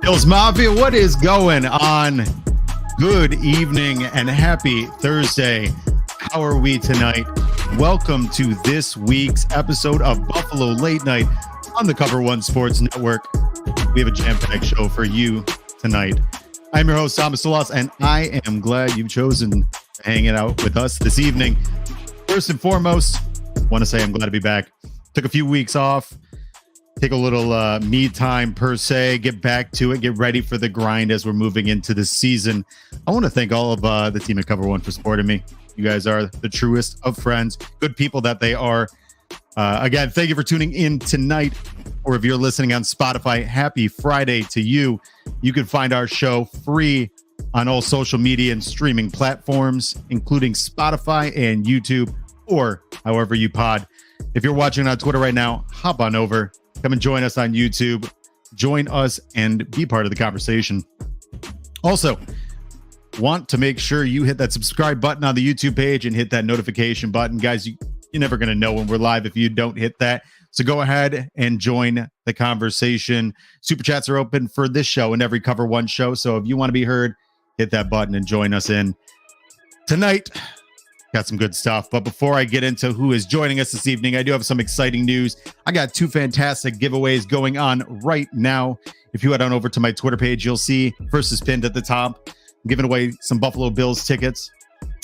Bills Mafia, what is going on? Good evening and happy Thursday. How are we tonight? Welcome to this week's episode of Buffalo Late Night on the Cover One Sports Network. We have a jam-packed show for you tonight. I'm your host, Thomas Salas, and I am glad you've chosen to hang it out with us this evening. First and foremost, I want to say I'm glad to be back. Took a few weeks off. Take a little me time per se, get back to it, get ready for the grind as we're moving into this season. I want to thank all of the team at Cover One for supporting me. You guys are the truest of friends, good people that they are. Again, thank you for tuning in tonight. Or if you're listening on Spotify, happy Friday to you. You can find our show free on all social media and streaming platforms, including Spotify and YouTube, or however you pod. If you're watching on Twitter right now, hop on over. Come and join us on YouTube. Join us and be part of the conversation. Also, want to make sure you hit that subscribe button on the YouTube page and hit that notification button. Guys, you're never going to know when we're live if you don't hit that. So go ahead and join the conversation. Super chats are open for this show and every Cover One show. So if you want to be heard, hit that button and join us in. Tonight, got some good stuff. But before I get into who is joining us this evening, I do have some exciting news. I got two fantastic giveaways going on right now. If you head on over to my Twitter page, you'll see first is pinned at the top. I'm giving away some Buffalo Bills tickets,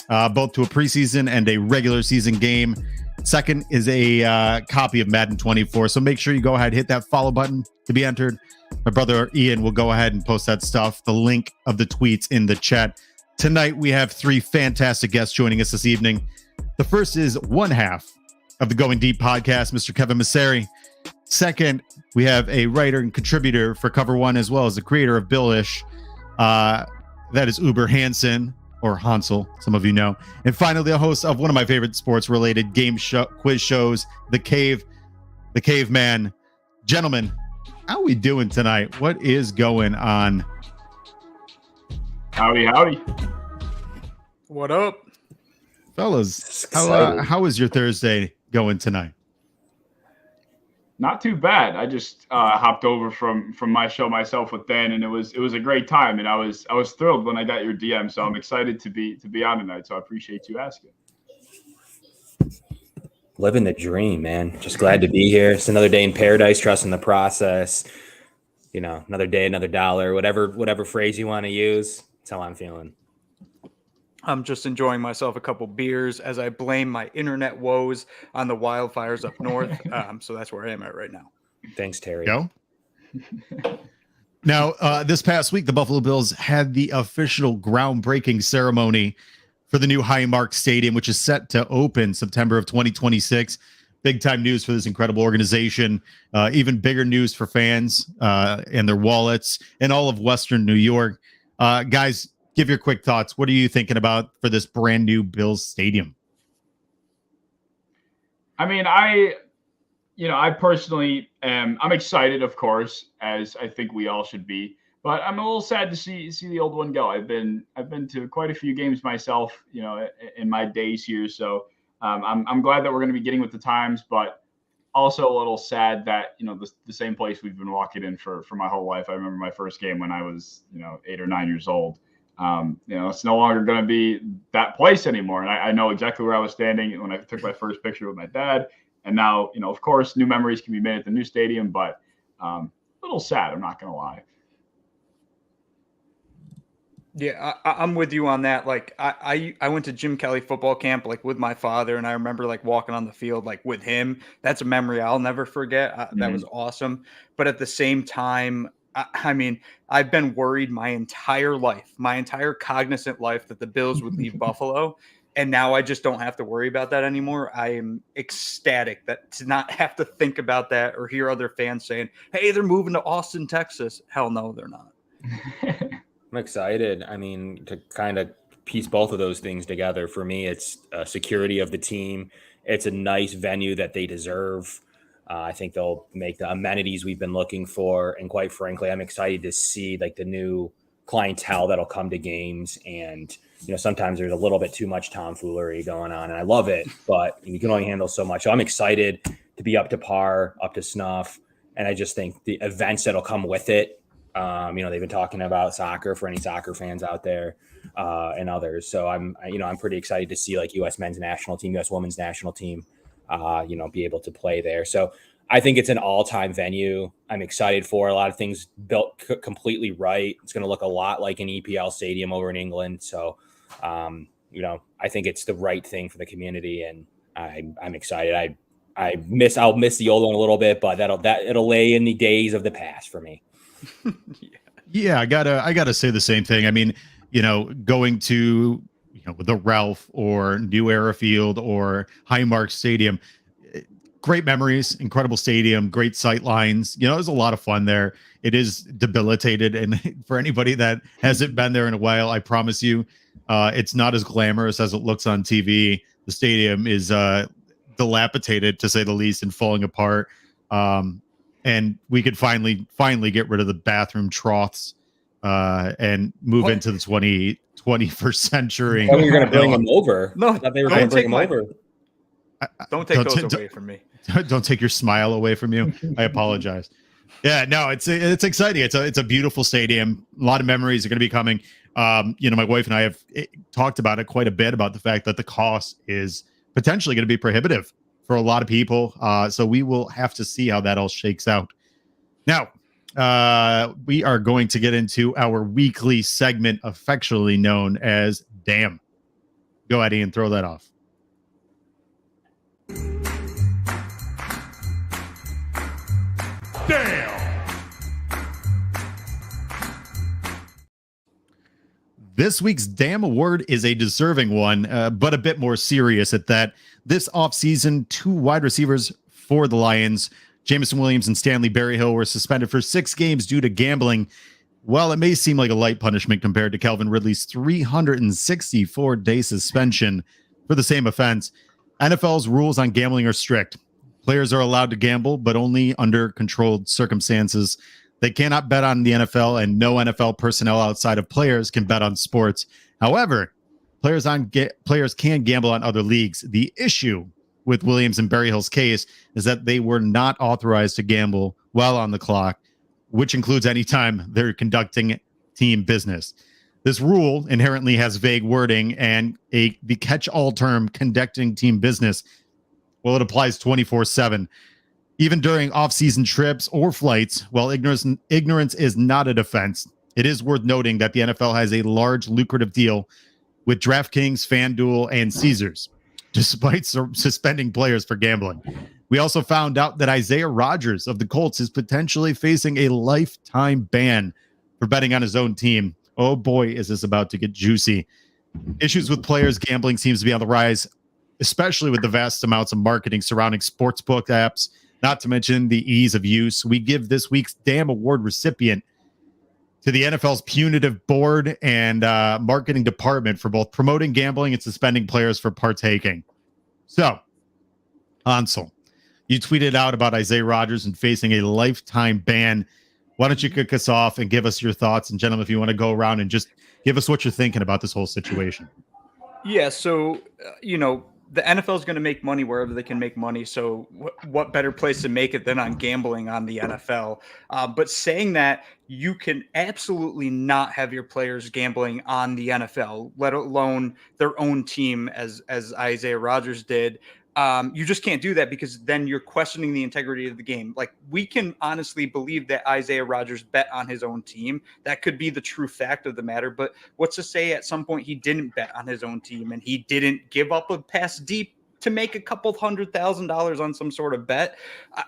both to a preseason and a regular season game. Second is a copy of Madden 24. So make sure you go ahead, hit that follow button to be entered. My brother Ian will go ahead and post that stuff, the link of the tweets in the chat. Tonight, we have three fantastic guests joining us this evening. The first is one half of the Going Deep podcast, Mr. Kevin Massare. Second, we have a writer and contributor for Cover One, as well as the creator of Billish. That is Uberhansen, or Hansel, some of you know. And finally, the host of one of my favorite sports-related quiz shows, The Caveman. Gentlemen, how are we doing tonight? What is going on? Howdy, howdy. What up? Fellas, how is your Thursday going tonight? Not too bad. I just hopped over from my show myself with Dan, and it was a great time, and I was thrilled when I got your DM. So I'm excited to be on tonight. So I appreciate you asking. Living the dream, man. Just glad to be here. It's another day in paradise, trusting the process. You know, another day, another dollar, whatever phrase you want to use. That's how I'm feeling. I'm just enjoying myself a couple beers as I blame my internet woes on the wildfires up north. So that's where I am at right now. Thanks, Terry. Go. Now, this past week, the Buffalo Bills had the official groundbreaking ceremony for the new Highmark Stadium, which is set to open September of 2026. Big time news for this incredible organization. Even bigger news for fans and their wallets and all of Western New York. Guys, give your quick thoughts. What are you thinking about for this brand new Bills Stadium? I mean, I personally I'm excited, of course, as I think we all should be. But I'm a little sad to see the old one go. I've been to quite a few games myself, in my days here. So I'm glad that we're going to be getting with the times, but also a little sad that, the same place we've been walking in for my whole life. I remember my first game when I was, 8 or 9 years old. It's no longer going to be that place anymore. And I know exactly where I was standing when I took my first picture with my dad. And now, of course, new memories can be made at the new stadium, but a little sad, I'm not going to lie. Yeah, I'm with you on that. Like I went to Jim Kelly football camp like with my father, and I remember like walking on the field like with him. That's a memory I'll never forget. That was awesome. But at the same time, I mean, I've been worried my entire life, my entire cognizant life, that the Bills would leave Buffalo. And now I just don't have to worry about that anymore. I am ecstatic to not have to think about that or hear other fans saying, hey, they're moving to Austin, Texas. Hell no, they're not. I'm excited. I mean, to kind of piece both of those things together, for me, it's security of the team. It's a nice venue that they deserve. I think they'll make the amenities we've been looking for. And quite frankly, I'm excited to see like the new clientele that'll come to games. And, sometimes there's a little bit too much tomfoolery going on, and I love it, but you can only handle so much. So I'm excited to be up to par, up to snuff. And I just think the events that'll come with it They've been talking about soccer for any soccer fans out there, and others. So I'm pretty excited to see like U.S. men's national team, U.S. women's national team, be able to play there. So I think it's an all-time venue. I'm excited for a lot of things built completely right. It's going to look a lot like an EPL stadium over in England. So, I think it's the right thing for the community, and I'm excited. I'll miss the old one a little bit, but it'll lay in the days of the past for me. Yeah, I gotta say the same thing. I mean, going to the Ralph or New Era Field or Highmark Stadium, great memories, incredible stadium, great sight lines. There's a lot of fun there. It is debilitated, and for anybody that hasn't been there in a while, I promise you, it's not as glamorous as it looks on TV. The stadium is dilapidated, to say the least, and falling apart. And we could finally get rid of the bathroom troughs and move into the 21st century. Oh, you're going to bring them over? No, I thought they were going to bring them over. Don't take those away from me. Don't take your smile away from you. I apologize. Yeah, no, it's exciting. It's a beautiful stadium. A lot of memories are going to be coming. My wife and I have talked about it quite a bit, about the fact that the cost is potentially going to be prohibitive for a lot of people. So we will have to see how that all shakes out. Now, we are going to get into our weekly segment, affectionately known as Damn. Go ahead, Ian, throw that off. Damn. This week's Damn Award is a deserving one, but a bit more serious at that. This offseason, 2 wide receivers for the Lions, Jameson Williams and Stanley Berryhill, were suspended for 6 games due to gambling. While it may seem like a light punishment compared to Calvin Ridley's 364-day suspension for the same offense, NFL's rules on gambling are strict. Players are allowed to gamble, but only under controlled circumstances. They cannot bet on the NFL, and no NFL personnel outside of players can bet on sports. However, players can gamble on other leagues. The issue with Williams and Berryhill's case is that they were not authorized to gamble while on the clock, which includes any time they're conducting team business. This rule inherently has vague wording, and the catch-all term conducting team business, well, it applies 24/7. Even during off-season trips or flights, while ignorance is not a defense, it is worth noting that the NFL has a large, lucrative deal with DraftKings, FanDuel, and Caesars, despite suspending players for gambling. We also found out that Isaiah Rodgers of the Colts is potentially facing a lifetime ban for betting on his own team. Oh boy, is this about to get juicy. Issues with players gambling seems to be on the rise, especially with the vast amounts of marketing surrounding sportsbook apps, not to mention the ease of use. We give this week's Damn Award recipient to the NFL's punitive board and marketing department for both promoting gambling and suspending players for partaking. So, Hansel, you tweeted out about Isaiah Rodgers and facing a lifetime ban. Why don't you kick us off and give us your thoughts? And gentlemen, if you want to go around and just give us what you're thinking about this whole situation. Yeah, so, the NFL is going to make money wherever they can make money. So what better place to make it than on gambling on the NFL? But saying that, you can absolutely not have your players gambling on the NFL, let alone their own team, as Isaiah Rodgers did. You just can't do that, because then you're questioning the integrity of the game. Like, we can honestly believe that Isaiah Rodgers bet on his own team. That could be the true fact of the matter. But what's to say at some point he didn't bet on his own team and he didn't give up a pass deep to make a couple $100,000 on some sort of bet?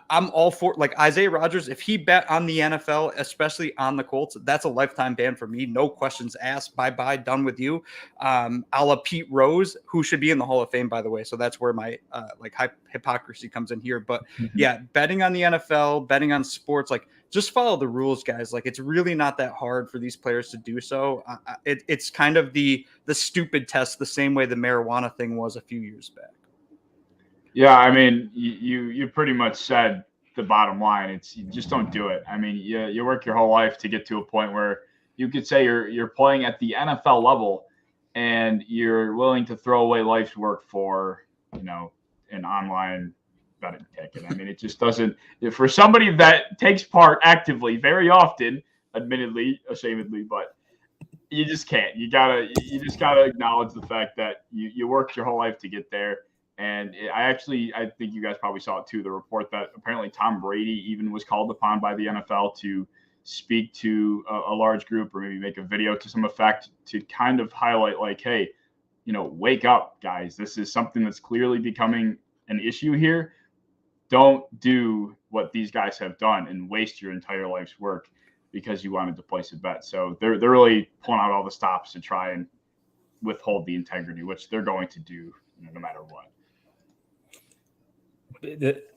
I'm all for, like, Isaiah Rodgers, if he bet on the NFL, especially on the Colts, that's a lifetime ban for me. No questions asked. Bye-bye. Done with you. A la Pete Rose, who should be in the Hall of Fame, by the way. So that's where my hypocrisy comes in here. But yeah, betting on the NFL, betting on sports, like, just follow the rules, guys. Like, it's really not that hard for these players to do so. It's kind of the stupid test, the same way the marijuana thing was a few years back. Yeah, I mean, you pretty much said the bottom line. It's, you just don't do it. I mean, you work your whole life to get to a point where you could say you're playing at the NFL level, and you're willing to throw away life's work for, an online betting ticket. I mean, it just doesn't. For somebody that takes part actively very often, admittedly, ashamedly, but you just can't. You just gotta acknowledge the fact that you worked your whole life to get there. And I think you guys probably saw it too. The report that apparently Tom Brady even was called upon by the NFL to speak to a large group or maybe make a video to some effect to kind of highlight like, hey, wake up, guys. This is something that's clearly becoming an issue here. Don't do what these guys have done and waste your entire life's work because you wanted to place a bet. So they're really pulling out all the stops to try and withhold the integrity, which they're going to do no matter what.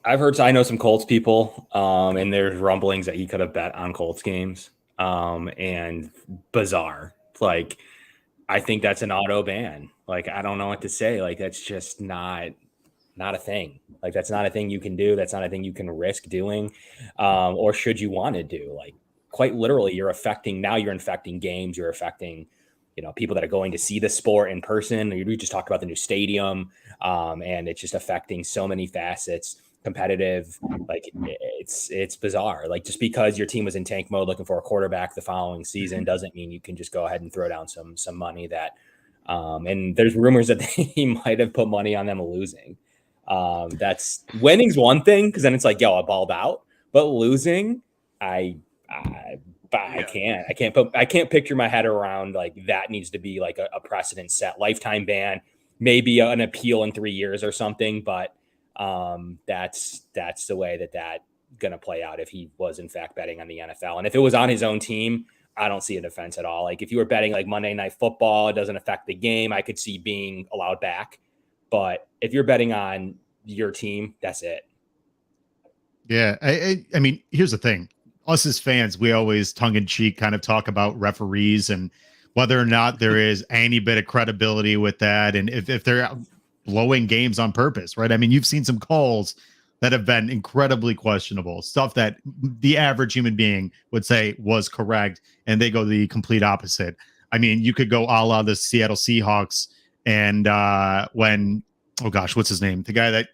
I know some Colts people, and there's rumblings that he could have bet on Colts games, and bizarre. Like, I think that's an auto ban. Like, I don't know what to say. Like, that's just not a thing. Like, that's not a thing you can do. That's not a thing you can risk doing, or should you want to do. Like, quite literally, you're infecting games. You're affecting, people that are going to see the sport in person. We just talked about the new stadium, and it's just affecting so many facets. Competitive, like it's bizarre. Like, just because your team was in tank mode looking for a quarterback the following season doesn't mean you can just go ahead and throw down some money that. And there's rumors that he might have put money on them losing. That's winning's one thing because then it's like, yo, I balled out, but losing, I can't picture my head around like that needs to be like a precedent set, lifetime ban, maybe an appeal in 3 years or something. But that's the way that gonna play out if he was in fact betting on the NFL. And if it was on his own team, I don't see a defense at all. Like, if you were betting like Monday Night Football, it doesn't affect the game. I could see being allowed back. But if you're betting on your team, that's it. Yeah. I mean, here's the thing. Us as fans, we always tongue-in-cheek kind of talk about referees and whether or not there is any bit of credibility with that, and if they're blowing games on purpose, right? I mean, you've seen some calls that have been incredibly questionable, stuff that the average human being would say was correct, and they go the complete opposite. I mean, you could go a la the Seattle Seahawks and what's his name? The guy that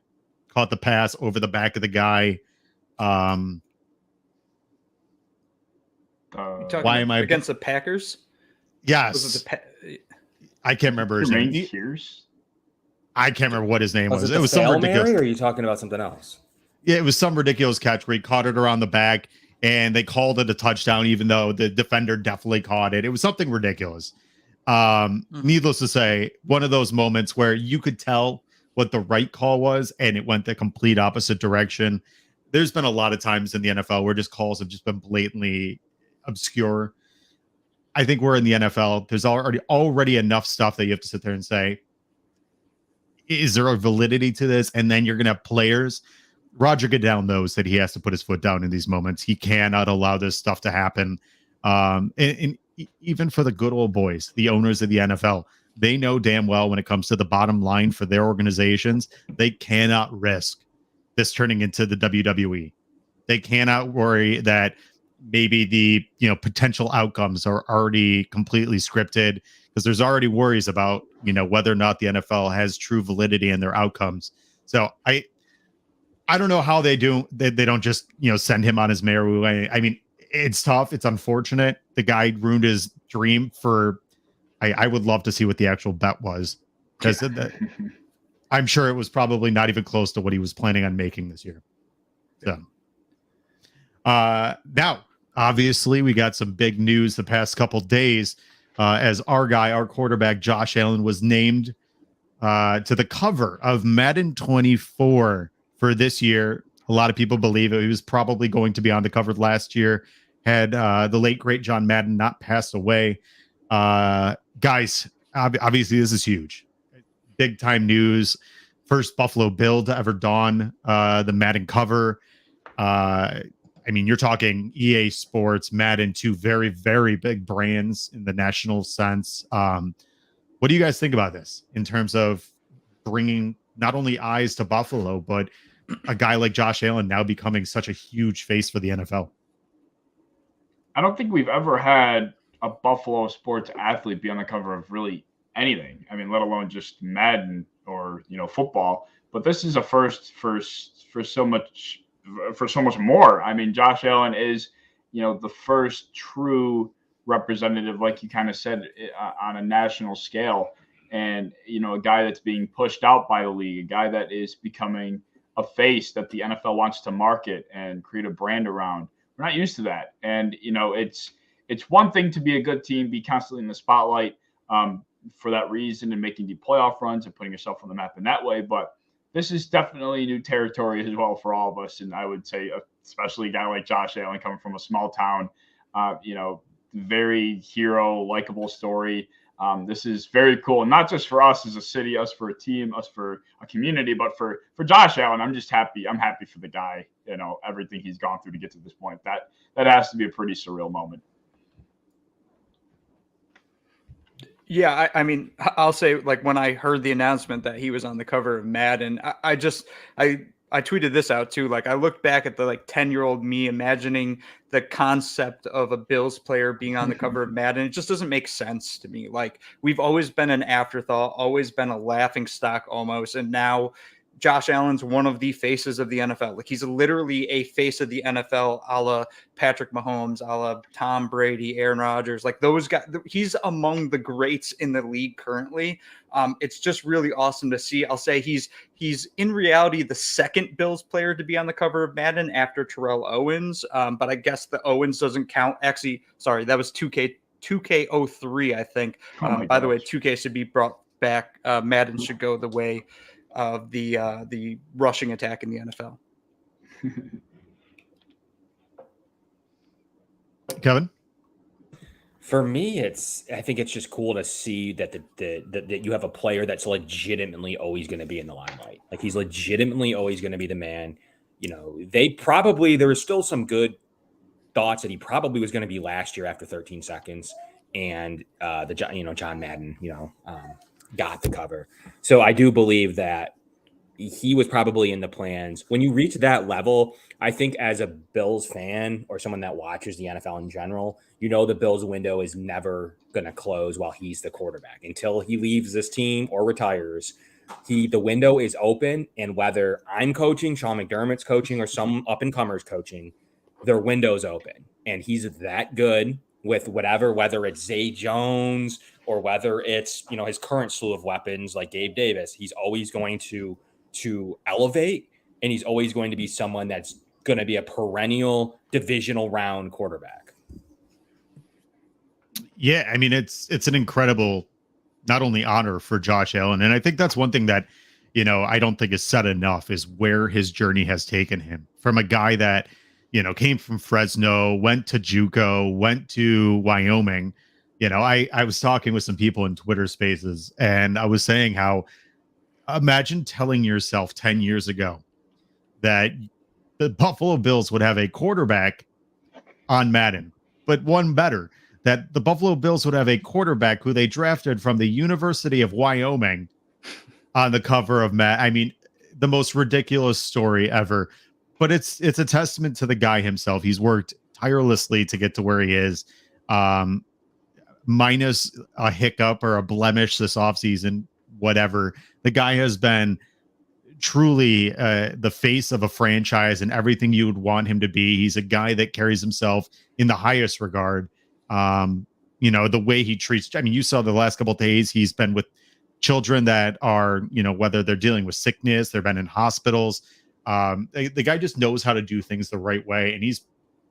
caught the pass over the back of the guy. Why am I against the Packers? Yes. I can't remember his name. I can't remember what his name was. It was some ridiculous. Or are you talking about something else? Yeah, it was some ridiculous catch where he caught it around the back and they called it a touchdown, even though the defender definitely caught it. It was something ridiculous. Needless to say, one of those moments where you could tell what the right call was and it went the complete opposite direction. There's been a lot of times in the NFL where just calls have just been blatantly obscure. I think we're in the NFL. There's already enough stuff that you have to sit there and say, is there a validity to this? And then you're going to have players. Roger Goodell knows that he has to put his foot down in these moments. He cannot allow this stuff to happen. And even for the good old boys, the owners of the NFL, they know damn well when it comes to the bottom line for their organizations, they cannot risk this turning into the WWE. They cannot worry that maybe the potential outcomes are already completely scripted, because there's already worries about whether or not the NFL has true validity in their outcomes. So I don't know how they don't just send him on his merry way. I mean, it's tough, it's unfortunate. The guy ruined his dream for. I would love to see what the actual bet was, because I'm sure it was probably not even close to what he was planning on making this year. So now, obviously, we got some big news the past couple days as our quarterback, Josh Allen, was named to the cover of Madden 24 for this year. A lot of people believe he was probably going to be on the cover last year had the late, great John Madden not passed away. Guys, obviously, this is huge. Big time news. First Buffalo Bill to ever don the Madden cover. I mean, you're talking EA Sports, Madden, two very, very big brands in the national sense. What do you guys think about this in terms of bringing not only eyes to Buffalo, but a guy like Josh Allen now becoming such a huge face for the NFL? I don't think we've ever had a Buffalo sports athlete be on the cover of really anything. I mean, let alone just Madden or football. But this is a first for so much more. I mean, Josh Allen is the first true representative, like you kind of said, on a national scale. And, a guy that's being pushed out by the league, a guy that is becoming a face that the NFL wants to market and create a brand around. We're not used to that. And, it's one thing to be a good team, be constantly in the spotlight for that reason and making deep playoff runs and putting yourself on the map in that way. But this is definitely new territory as well for all of us. And I would say, especially a guy like Josh Allen coming from a small town, very hero, likable story. This is very cool, not just for us as a city, us for a team, us for a community, but for Josh Allen. I'm just happy. I'm happy for the guy. Everything he's gone through to get to this point. That has to be a pretty surreal moment. Yeah, I mean, I'll say, like, when I heard the announcement that he was on the cover of Madden, I tweeted this out too. Like, I looked back at the 10-year-old me imagining the concept of a Bills player being on the cover of Madden. It just doesn't make sense to me. Like, we've always been an afterthought, always been a laughing stock almost, and now Josh Allen's one of the faces of the NFL. Like, he's literally a face of the NFL, a la Patrick Mahomes, a la Tom Brady, Aaron Rodgers. Like, those guys, he's among the greats in the league currently. It's just really awesome to see. I'll say he's in reality the second Bills player to be on the cover of Madden after Terrell Owens. But I guess the Owens doesn't count. Actually, sorry, that was 2K03, I think. By the way, 2K should be brought back. Madden should go the way of the rushing attack in the NFL. Kevin? For me, I think it's just cool to see that that you have a player that's legitimately always going to be in the limelight. Like, he's legitimately always going to be the man. There was still some good thoughts that he probably was going to be last year after 13 seconds, and John Madden, got the cover. So I do believe that he was probably in the plans. When you reach that level, I think as a Bills fan or someone that watches the NFL in general, the Bills window is never going to close while he's the quarterback. Until he leaves this team or retires, the window is open. And whether I'm coaching, Sean McDermott's coaching, or some up-and-comers coaching, their window's open. And he's that good with whether it's Zay Jones or whether it's, his current slew of weapons like Gabe Davis. He's always going to elevate, and he's always going to be someone that's going to be a perennial divisional round quarterback. Yeah, I mean, it's an incredible, not only honor for Josh Allen, and I think that's one thing that, I don't think is said enough, is where his journey has taken him from a guy that, came from Fresno, went to JUCO, went to Wyoming. I was talking with some people in Twitter Spaces, and I was saying how, imagine telling yourself 10 years ago that the Buffalo Bills would have a quarterback on Madden, but one better, that the Buffalo Bills would have a quarterback who they drafted from the University of Wyoming on the cover of Madden. I mean, the most ridiculous story ever, but it's a testament to the guy himself. He's worked tirelessly to get to where he is, minus a hiccup or a blemish this offseason, whatever. The guy has been truly the face of a franchise and everything you would want him to be. He's a guy that carries himself in the highest regard. The way he treats, I mean, you saw the last couple of days, he's been with children that are, whether they're dealing with sickness, they've been in hospitals. The guy just knows how to do things the right way. And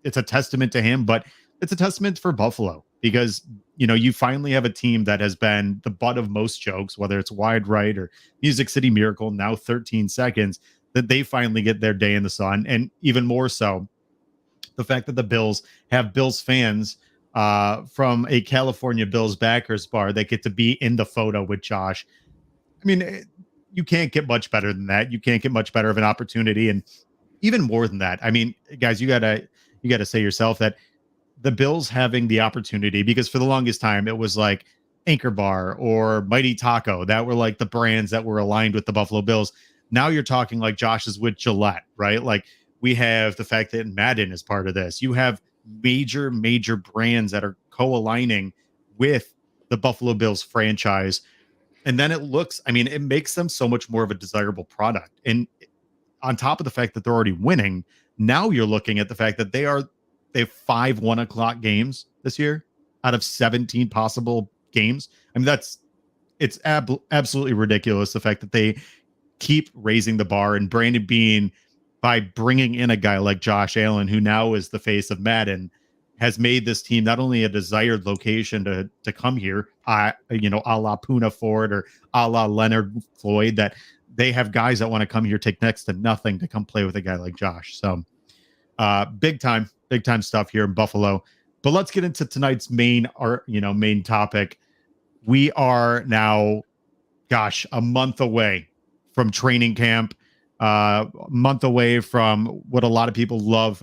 it's a testament to him, but it's a testament for Buffalo, because you finally have a team that has been the butt of most jokes, whether it's Wide Right or Music City Miracle, now 13 seconds, that they finally get their day in the sun. And even more so, the fact that the Bills have Bills fans from a California Bills backers bar that get to be in the photo with Josh. I mean, you can't get much better than that. You can't get much better of an opportunity. And even more than that, I mean, guys, you gotta say yourself that the Bills having the opportunity, because for the longest time it was like Anchor Bar or Mighty Taco that were like the brands that were aligned with the Buffalo Bills. Now you're talking like Josh is with Gillette, right? Like, we have the fact that Madden is part of this. You have major brands that are co-aligning with the Buffalo Bills franchise. And then it makes them so much more of a desirable product. And on top of the fact that they're already winning, now you're looking at the fact that they are they have 5 1:00 games this year out of 17 possible games. I mean, it's absolutely ridiculous, the fact that they keep raising the bar, and Brandon Beane, by bringing in a guy like Josh Allen, who now is the face of Madden, has made this team not only a desired location to come here, a la Puna Ford or a la Leonard Floyd, that they have guys that want to come here, take next to nothing to come play with a guy like Josh. So big time stuff here in Buffalo. But let's get into tonight's main topic. We are now, a month away from training camp, a month away from what a lot of people love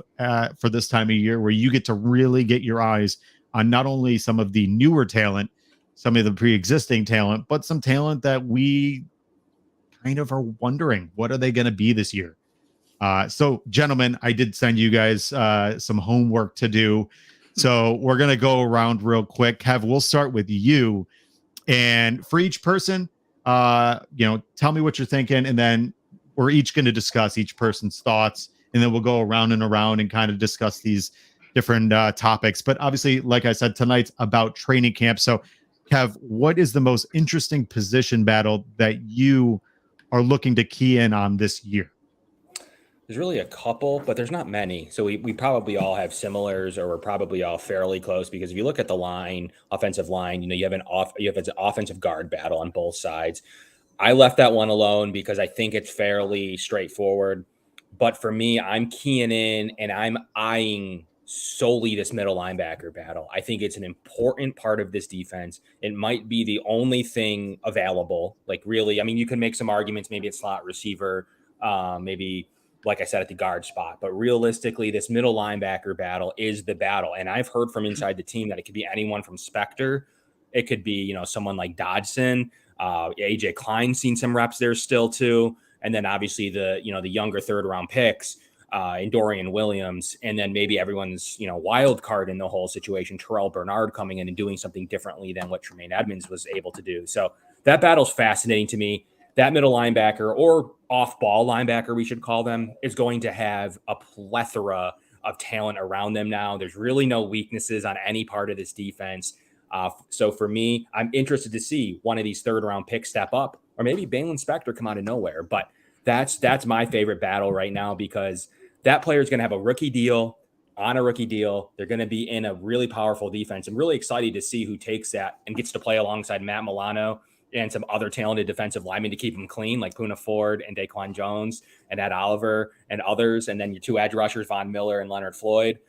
for this time of year, where you get to really get your eyes on not only some of the newer talent, some of the pre-existing talent, but some talent that we kind of are wondering, what are they going to be this year? So, gentlemen, I did send you guys some homework to do. So we're going to go around real quick. Kev, we'll start with you. And for each person, tell me what you're thinking, and then we're each going to discuss each person's thoughts, and then we'll go around and around and kind of discuss these different topics. But obviously, like I said, tonight's about training camp. So, Kev, what is the most interesting position battle that you are looking to key in on this year? There's really a couple, but there's not many. So we probably all have similars, or we're probably all fairly close, because if you look at the line, offensive line, you have an offensive guard battle on both sides. I left that one alone because I think it's fairly straightforward. But for me, I'm keying in and I'm eyeing solely this middle linebacker battle. I think it's an important part of this defense. It might be the only thing available. Like, really, I mean, you can make some arguments. Maybe it's slot receiver, maybe, like I said, at the guard spot. But realistically, this middle linebacker battle is the battle. And I've heard from inside the team that it could be anyone from Spector. It could be, someone like Dodson. AJ Klein's seen some reps there still too. And then obviously the younger third round picks in Dorian Williams. And then maybe everyone's, wild card in the whole situation, Terrell Bernard coming in and doing something differently than what Tremaine Edmonds was able to do. So that battle's fascinating to me. That middle linebacker, or off-ball linebacker, we should call them, is going to have a plethora of talent around them now. There's really no weaknesses on any part of this defense. So for me, I'm interested to see one of these third-round picks step up, or maybe Balin Spector come out of nowhere. But that's my favorite battle right now, because that player is going to have a rookie deal. On a rookie deal, they're going to be in a really powerful defense. I'm really excited to see who takes that and gets to play alongside Matt Milano and some other talented defensive linemen to keep them clean, like Puna Ford and Daquan Jones and Ed Oliver and others. And then your two edge rushers, Von Miller and Leonard Floyd,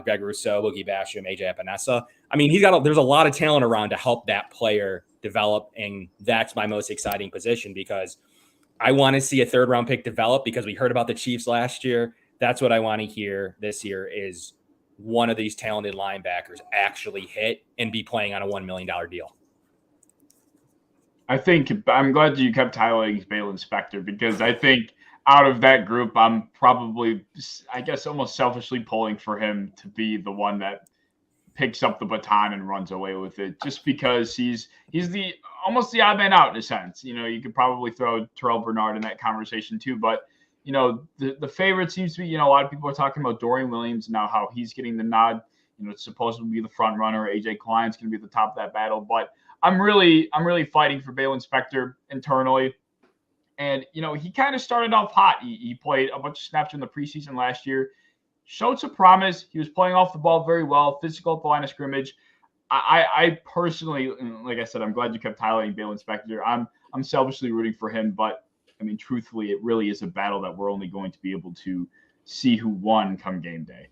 Greg Rousseau, Boogie Basham, AJ Epinesa. I mean, there's a lot of talent around to help that player develop. And that's my most exciting position, because I want to see a third round pick develop, because we heard about the Chiefs last year. That's what I want to hear this year, is one of these talented linebackers actually hit and be playing on a $1 million deal. I think I'm glad you kept highlighting Balin Spector, because I think out of that group, I'm probably, I guess, almost selfishly pulling for him to be the one that picks up the baton and runs away with it, just because he's the almost the odd man out in a sense. You could probably throw Terrell Bernard in that conversation too, but the favorite seems to be, a lot of people are talking about Dorian Williams now, how he's getting the nod. It's supposed to be the front runner. AJ Klein's going to be at the top of that battle, but I'm really fighting for Balin Spector internally. And, he kind of started off hot. He played a bunch of snaps in the preseason last year, showed some promise. He was playing off the ball very well, physical at the line of scrimmage. I personally, like I said, I'm glad you kept highlighting Balin Spector. I'm selfishly rooting for him, but I mean, truthfully, it really is a battle that we're only going to be able to see who won come game day.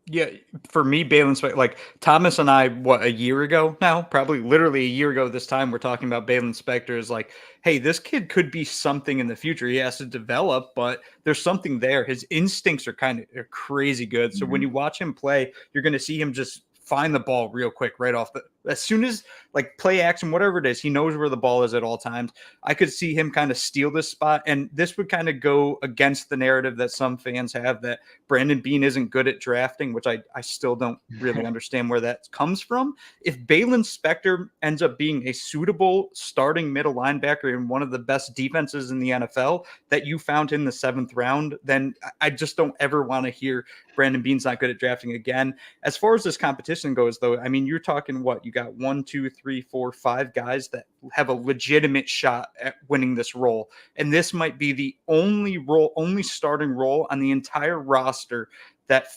Yeah, for me, Balin Spector, like Thomas and I, a year ago now, probably literally a year ago this time, we're talking about Balin Spector is like, hey, this kid could be something in the future. He has to develop, but there's something there. His instincts are crazy good. So when you watch him play, you're going to see him just find the ball real quick right off As soon as like play action, whatever it is, he knows where the ball is at all times. I could see him kind of steal this spot. And this would kind of go against the narrative that some fans have that Brandon Beane isn't good at drafting, which I still don't really understand where that comes from. If Balin Spector ends up being a suitable starting middle linebacker in one of the best defenses in the NFL that you found in the 7th round, then I just don't ever want to hear Brandon Beane's not good at drafting again. As far as this competition goes, though, I mean, you're talking what? You got 1, 2, 3, 4, 5 guys that have a legitimate shot at winning this role. And this might be the only starting role on the entire roster that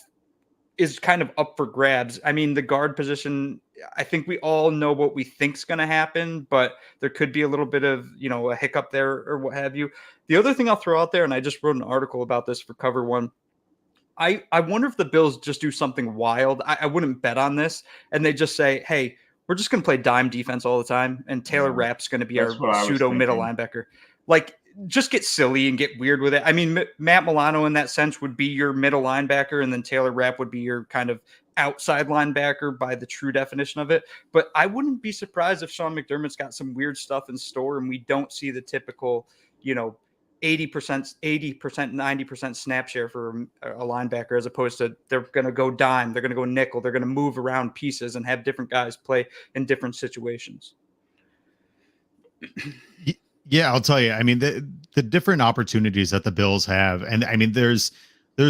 is kind of up for grabs. I mean, the guard position, I think we all know what we think's going to happen, but there could be a little bit of, a hiccup there or what have you. The other thing I'll throw out there, and I just wrote an article about this for Cover One, I wonder if the Bills just do something wild. I wouldn't bet on this. And they just say, hey, we're just going to play dime defense all the time. And Taylor Rapp's going to be our pseudo middle linebacker. Like, just get silly and get weird with it. I mean, Matt Milano in that sense would be your middle linebacker. And then Taylor Rapp would be your kind of outside linebacker by the true definition of it. But I wouldn't be surprised if Sean McDermott's got some weird stuff in store and we don't see the typical, 80%, 90% snap share for a linebacker, as opposed to they're going to go dime, they're going to go nickel, they're going to move around pieces and have different guys play in different situations. Yeah, I'll tell you. I mean, the different opportunities that the Bills have, and I mean, there's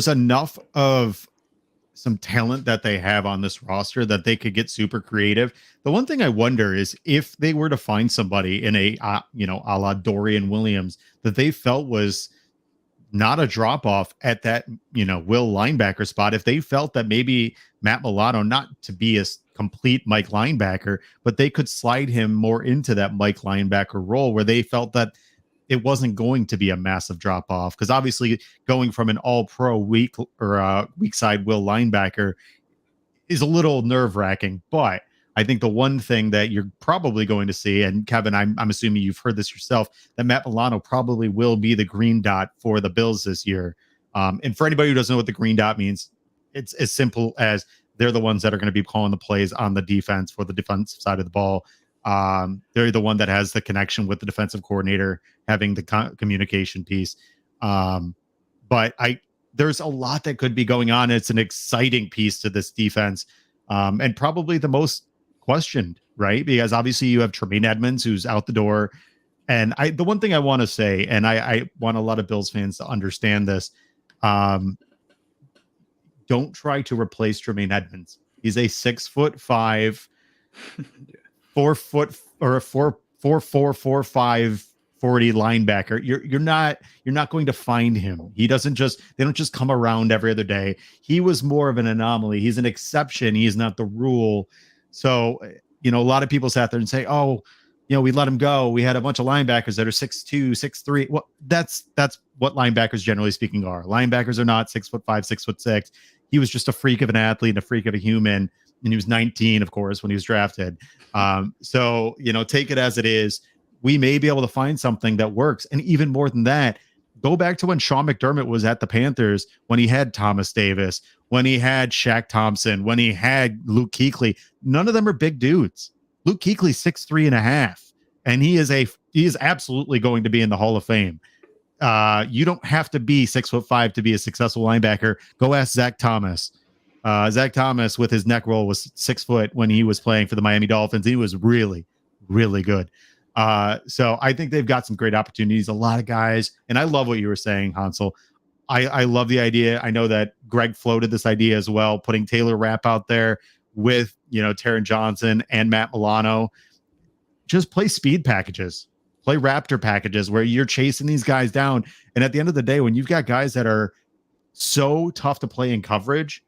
enough of some talent that they have on this roster that they could get super creative. The one thing I wonder is if they were to find somebody in a, a la Dorian Williams that they felt was not a drop off at that, will linebacker spot. If they felt that maybe Matt Milano, not to be a complete Mike linebacker, but they could slide him more into that Mike linebacker role where they felt that it wasn't going to be a massive drop off, because obviously going from an all pro weak side will linebacker is a little nerve wracking. But I think the one thing that you're probably going to see, and Kevin, I'm assuming you've heard this yourself, that Matt Milano probably will be the green dot for the Bills this year. And for anybody who doesn't know what the green dot means, it's as simple as they're the ones that are going to be calling the plays on the defense for the defensive side of the ball. They're the one that has the connection with the defensive coordinator, having the communication piece. But there's a lot that could be going on. It's an exciting piece to this defense, and probably the most questioned, right? Because obviously you have Tremaine Edmonds, who's out the door. And the one thing I want to say, and I want a lot of Bills fans to understand this, don't try to replace Tremaine Edmonds. He's a 6'5", 4 foot or a 4'5" 40 linebacker. You're not going to find him. They don't just come around every other day. He was more of an anomaly. He's an exception. He's not the rule. So, a lot of people sat there and say, oh, we let him go. We had a bunch of linebackers that are 6'2", 6'3". Well, that's what linebackers generally speaking are. Linebackers are not 6'5", 6'6". He was just a freak of an athlete and a freak of a human. And he was 19, of course, when he was drafted. So, take it as it is. We may be able to find something that works. And even more than that, go back to when Sean McDermott was at the Panthers, when he had Thomas Davis, when he had Shaq Thompson, when he had Luke Kuechly. None of them are big dudes. Luke Kuechly's 6'3.5", and he is absolutely going to be in the Hall of Fame. You don't have to be 6'5" to be a successful linebacker. Go ask Zach Thomas. Zach Thomas with his neck roll was 6 foot when he was playing for the Miami Dolphins. He was really, really good. So I think they've got some great opportunities. A lot of guys, and I love what you were saying, Hansel. I love the idea. I know that Greg floated this idea as well, putting Taylor Rapp out there with, Taron Johnson and Matt Milano. Just play speed packages, play Raptor packages where you're chasing these guys down. And at the end of the day, when you've got guys that are so tough to play in coverage,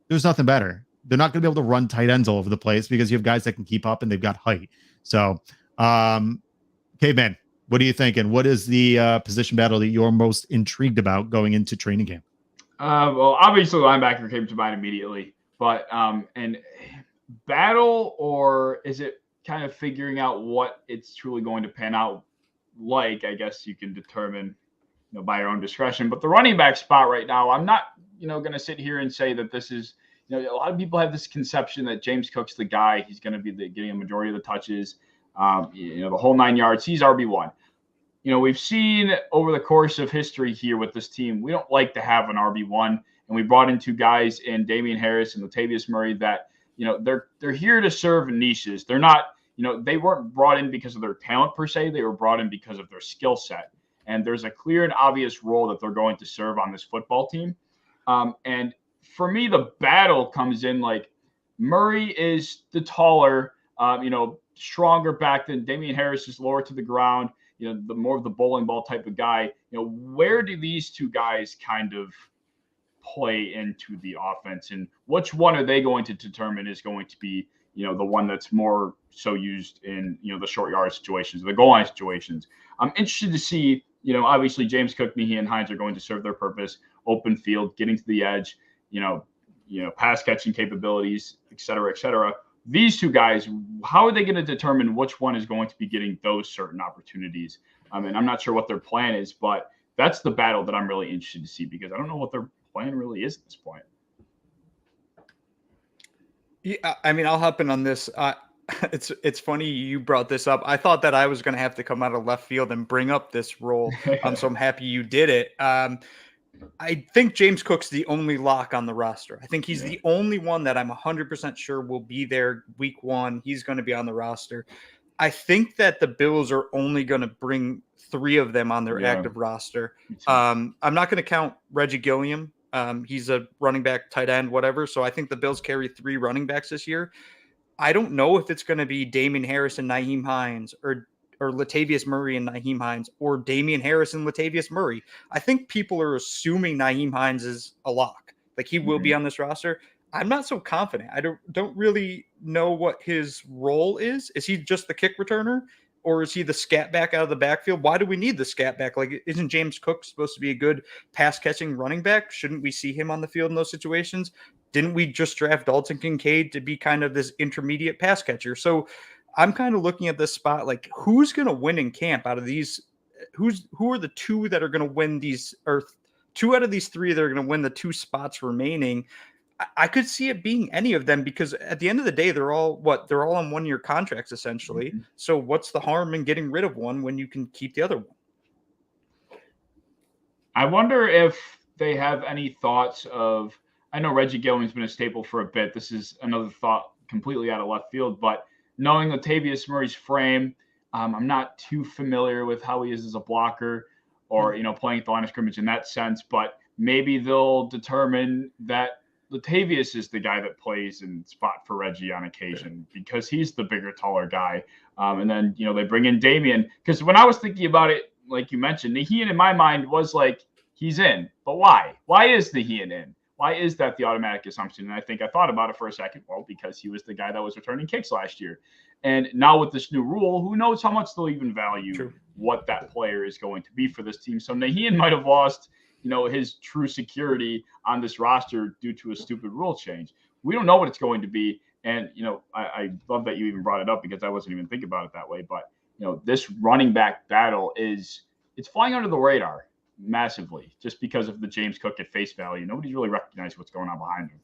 there's nothing better. They're not going to be able to run tight ends all over the place because you have guys that can keep up and they've got height. So, Caveman, what are you thinking? What is the position battle that you're most intrigued about going into training camp? Well, obviously linebacker came to mind immediately, but and battle, or is it kind of figuring out what it's truly going to pan out like? I guess you can determine, by your own discretion. But the running back spot right now, I'm not, going to sit here and say that this is, a lot of people have this conception that James Cook's the guy. He's going to be getting a majority of the touches, the whole 9 yards. He's RB1. We've seen over the course of history here with this team, we don't like to have an RB1, and we brought in 2 guys in Damian Harris and Latavius Murray that, they're here to serve niches. They're not, they weren't brought in because of their talent per se. They were brought in because of their skill set. And there's a clear and obvious role that they're going to serve on this football team. And for me, the battle comes in like Murray is the taller, stronger back than Damian Harris is lower to the ground. The more of the bowling ball type of guy. Where do these 2 guys kind of play into the offense, and which one are they going to determine is going to be, the one that's more so used in, the short yard situations, the goal line situations? I'm interested to see, obviously James Cook, Nyheim Hines are going to serve their purpose, open field, getting to the edge, pass catching capabilities, et cetera, et cetera. These 2 guys, how are they going to determine which one is going to be getting those certain opportunities? And I'm not sure what their plan is, but that's the battle that I'm really interested to see, because I don't know what their plan really is at this point. Yeah, I mean, I'll hop in on this. It's funny you brought this up. I thought that I was going to have to come out of left field and bring up this role. So I'm happy you did it. I think James Cook's the only lock on the roster. I think he's the only one that I'm 100% sure will be there week 1. He's going to be on the roster. I think that the Bills are only going to bring 3 of them on their active roster. I'm not going to count Reggie Gilliam. He's a running back, tight end, whatever. So I think the Bills carry 3 running backs this year. I don't know if it's going to be Damian Harris and Nyheim Hines, or Latavius Murray and Nyheim Hines, or Damian Harris and Latavius Murray. I think people are assuming Nyheim Hines is a lock. Like, he will be on this roster. I'm not so confident. I don't really know what his role is. Is he just the kick returner, or is he the scat back out of the backfield? Why do we need the scat back? Like, isn't James Cook supposed to be a good pass catching running back? Shouldn't we see him on the field in those situations? Didn't we just draft Dalton Kincaid to be kind of this intermediate pass catcher? So I'm kind of looking at this spot like, who's going to win in camp out of these? Who are the 2 that are going to win these, or 2 out of these 3 that are going to win the 2 spots remaining? I could see it being any of them, because at the end of the day, they're all on 1-year contracts essentially. So what's the harm in getting rid of one when you can keep the other one? I wonder if they have any thoughts of, I know Reggie Gilliam's been a staple for a bit. This is another thought completely out of left field, but knowing Latavius Murray's frame, I'm not too familiar with how he is as a blocker or, playing at the line of scrimmage in that sense, but maybe they'll determine that Latavius is the guy that plays in spot for Reggie on occasion, because he's the bigger, taller guy. And then, they bring in Damian, because when I was thinking about it, like you mentioned, Nyheim in my mind was like, he's in, but why? Why is Nyheim in? Why is that the automatic assumption? And I think I thought about it for a second. Well, because he was the guy that was returning kicks last year. And now with this new rule, who knows how much they'll even value what that player is going to be for this team. So Nyheim might have lost, his true security on this roster due to a stupid rule change. We don't know what it's going to be. And, I love that you even brought it up, because I wasn't even thinking about it that way. But, this running back battle it's flying under the radar massively, just because of the James Cook at face value. Nobody's really recognized what's going on behind him.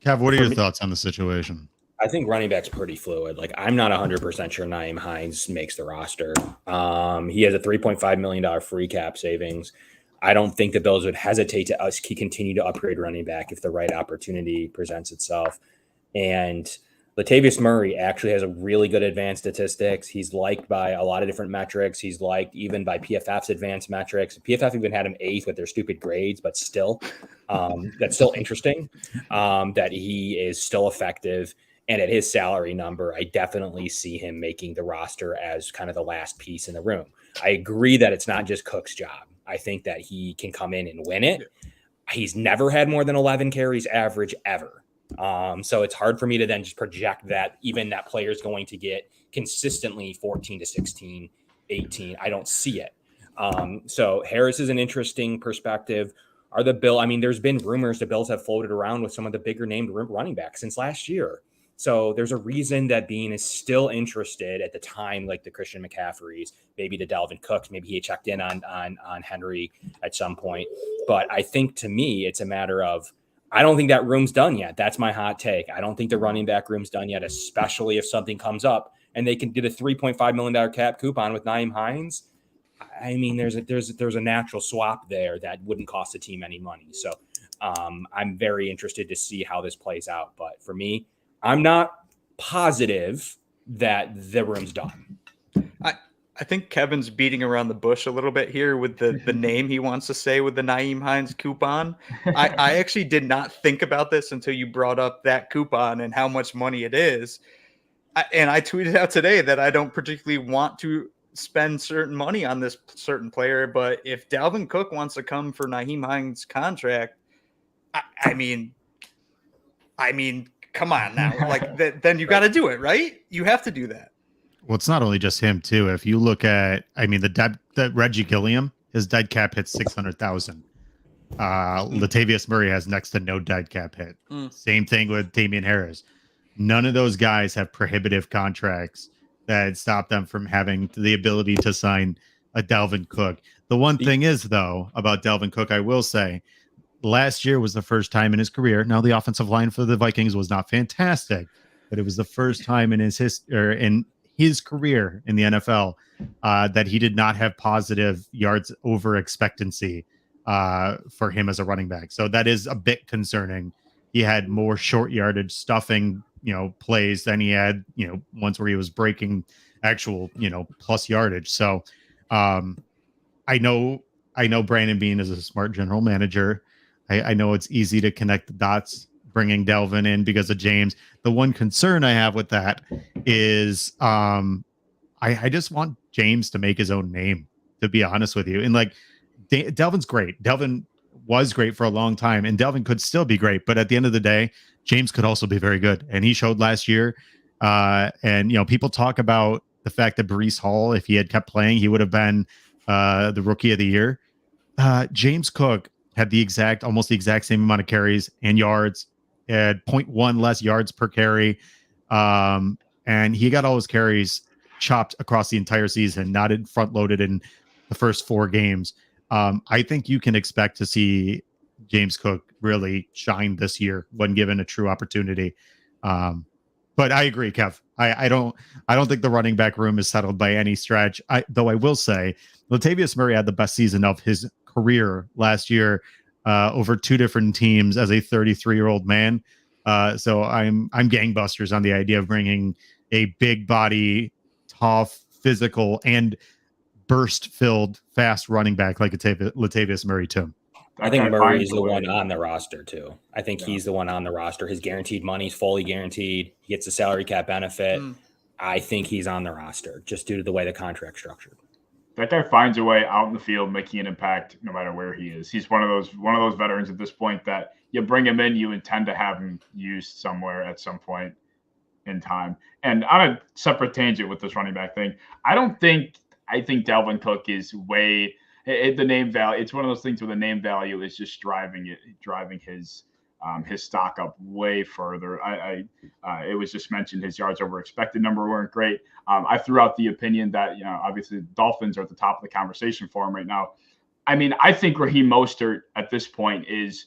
Kev, what are your thoughts on the situation? I think running back's pretty fluid. Like, I'm not 100% sure Nyheim Hines makes the roster. He has a $3.5 million free cap savings. I don't think the Bills would hesitate to continue to upgrade running back if the right opportunity presents itself. And Latavius Murray actually has a really good advanced statistics. He's liked by a lot of different metrics. He's liked even by PFF's advanced metrics. PFF even had him 8th with their stupid grades, but still, that's still interesting that he is still effective. And at his salary number, I definitely see him making the roster as kind of the last piece in the room. I agree that it's not just Cook's job. I think that he can come in and win it. He's never had more than 11 carries average ever. So it's hard for me to then just project that even that player is going to get consistently 14 to 16, 18. I don't see it. So Harris is an interesting perspective. There's been rumors the Bills have floated around with some of the bigger named running backs since last year. So there's a reason that Bean is still interested at the time, like the Christian McCaffreys, maybe the Dalvin Cooks. Maybe he checked in on Henry at some point. But I think to me, it's a matter of, I don't think that room's done yet. That's my hot take. I don't think the running back room's done yet, especially if something comes up and they can get a $3.5 million cap coupon with Nyheim Hines. I mean, there's a natural swap there that wouldn't cost the team any money. So I'm very interested to see how this plays out. But for me, I'm not positive that the room's done. I think Kevin's beating around the bush a little bit here with the name he wants to say with the Nyheim Hines coupon. I actually did not think about this until you brought up that coupon and how much money it is. And I tweeted out today that I don't particularly want to spend certain money on this certain player, but if Dalvin Cook wants to come for Nyheim Hines' contract, I mean, come on now. Like then you got to do it, right? You have to do that. Well, it's not only just him too. If you look at, the Reggie Gilliam, his dead cap hit 600,000. Latavius Murray has next to no dead cap hit. Same thing with Damian Harris. None of those guys have prohibitive contracts that stop them from having the ability to sign a Dalvin Cook. The one thing is, though, about Dalvin Cook, I will say, last year was the first time in his career. Now, the offensive line for the Vikings was not fantastic, but it was the first time in his career in the NFL that he did not have positive yards over expectancy for him as a running back. So that is a bit concerning. He had more short yardage stuffing, plays than he had, ones where he was breaking actual, plus yardage. So I know Brandon Beane is a smart general manager. I know it's easy to connect the dots bringing Dalvin in because of James. The one concern I have with that is I just want James to make his own name, to be honest with you. And Dalvin's great. Dalvin was great for a long time, and Dalvin could still be great. But at the end of the day, James could also be very good. And he showed last year. And people talk about the fact that Breece Hall, if he had kept playing, he would have been the rookie of the year. James Cook had almost the exact same amount of carries and yards, had 0.1 less yards per carry. And he got all his carries chopped across the entire season, not in front loaded in the first 4 games. I think you can expect to see James Cook really shine this year when given a true opportunity. But I agree, Kev. I don't think the running back room is settled by any stretch. Though I will say Latavius Murray had the best season of his career last year over 2 different teams as a 33-year-old man. So I'm gangbusters on the idea of bringing a big body, tough, physical, and burst-filled, fast running back like Latavius Murray too. I think Murray is the one on the roster too. I think he's the one on the roster. His guaranteed money is fully guaranteed. He gets a salary cap benefit. I think he's on the roster just due to the way the contract's structured. That guy finds a way out in the field, making an impact no matter where he is. He's one of those veterans at this point that you bring him in, you intend to have him used somewhere at some point in time. And on a separate tangent with this running back thing, I think Dalvin Cook is the name value. It's one of those things where the name value is just driving his stock up way further. It was just mentioned his yards over expected number weren't great. I threw out the opinion that, obviously the Dolphins are at the top of the conversation for him right now. I mean, I think Raheem Mostert at this point is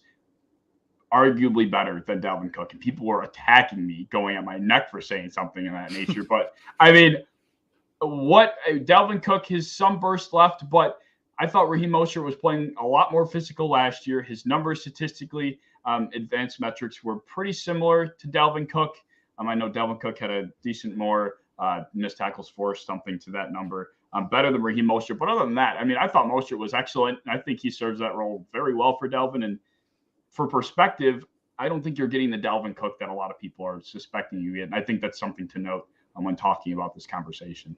arguably better than Dalvin Cook. And people were attacking me, going at my neck for saying something of that nature. But I mean, Dalvin Cook has some burst left, but I thought Raheem Mostert was playing a lot more physical last year. His numbers statistically, advanced metrics were pretty similar to Dalvin Cook. I know Dalvin Cook had a decent more missed tackles forced, something to that number, better than Raheem Mostert. But other than that, I mean, I thought Mostert was excellent. I think he serves that role very well for Dalvin. And for perspective, I don't think you're getting the Dalvin Cook that a lot of people are suspecting you get. And I think that's something to note when talking about this conversation.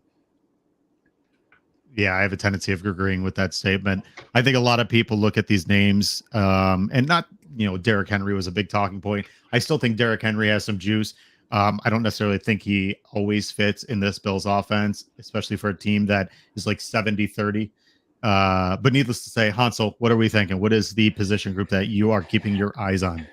Yeah, I have a tendency of agreeing with that statement. I think a lot of people look at these names and not, Derrick Henry was a big talking point. I still think Derrick Henry has some juice. I don't necessarily think he always fits in this Bills offense, especially for a team that is like 70-30. But needless to say, Hansel, what are we thinking? What is the position group that you are keeping your eyes on?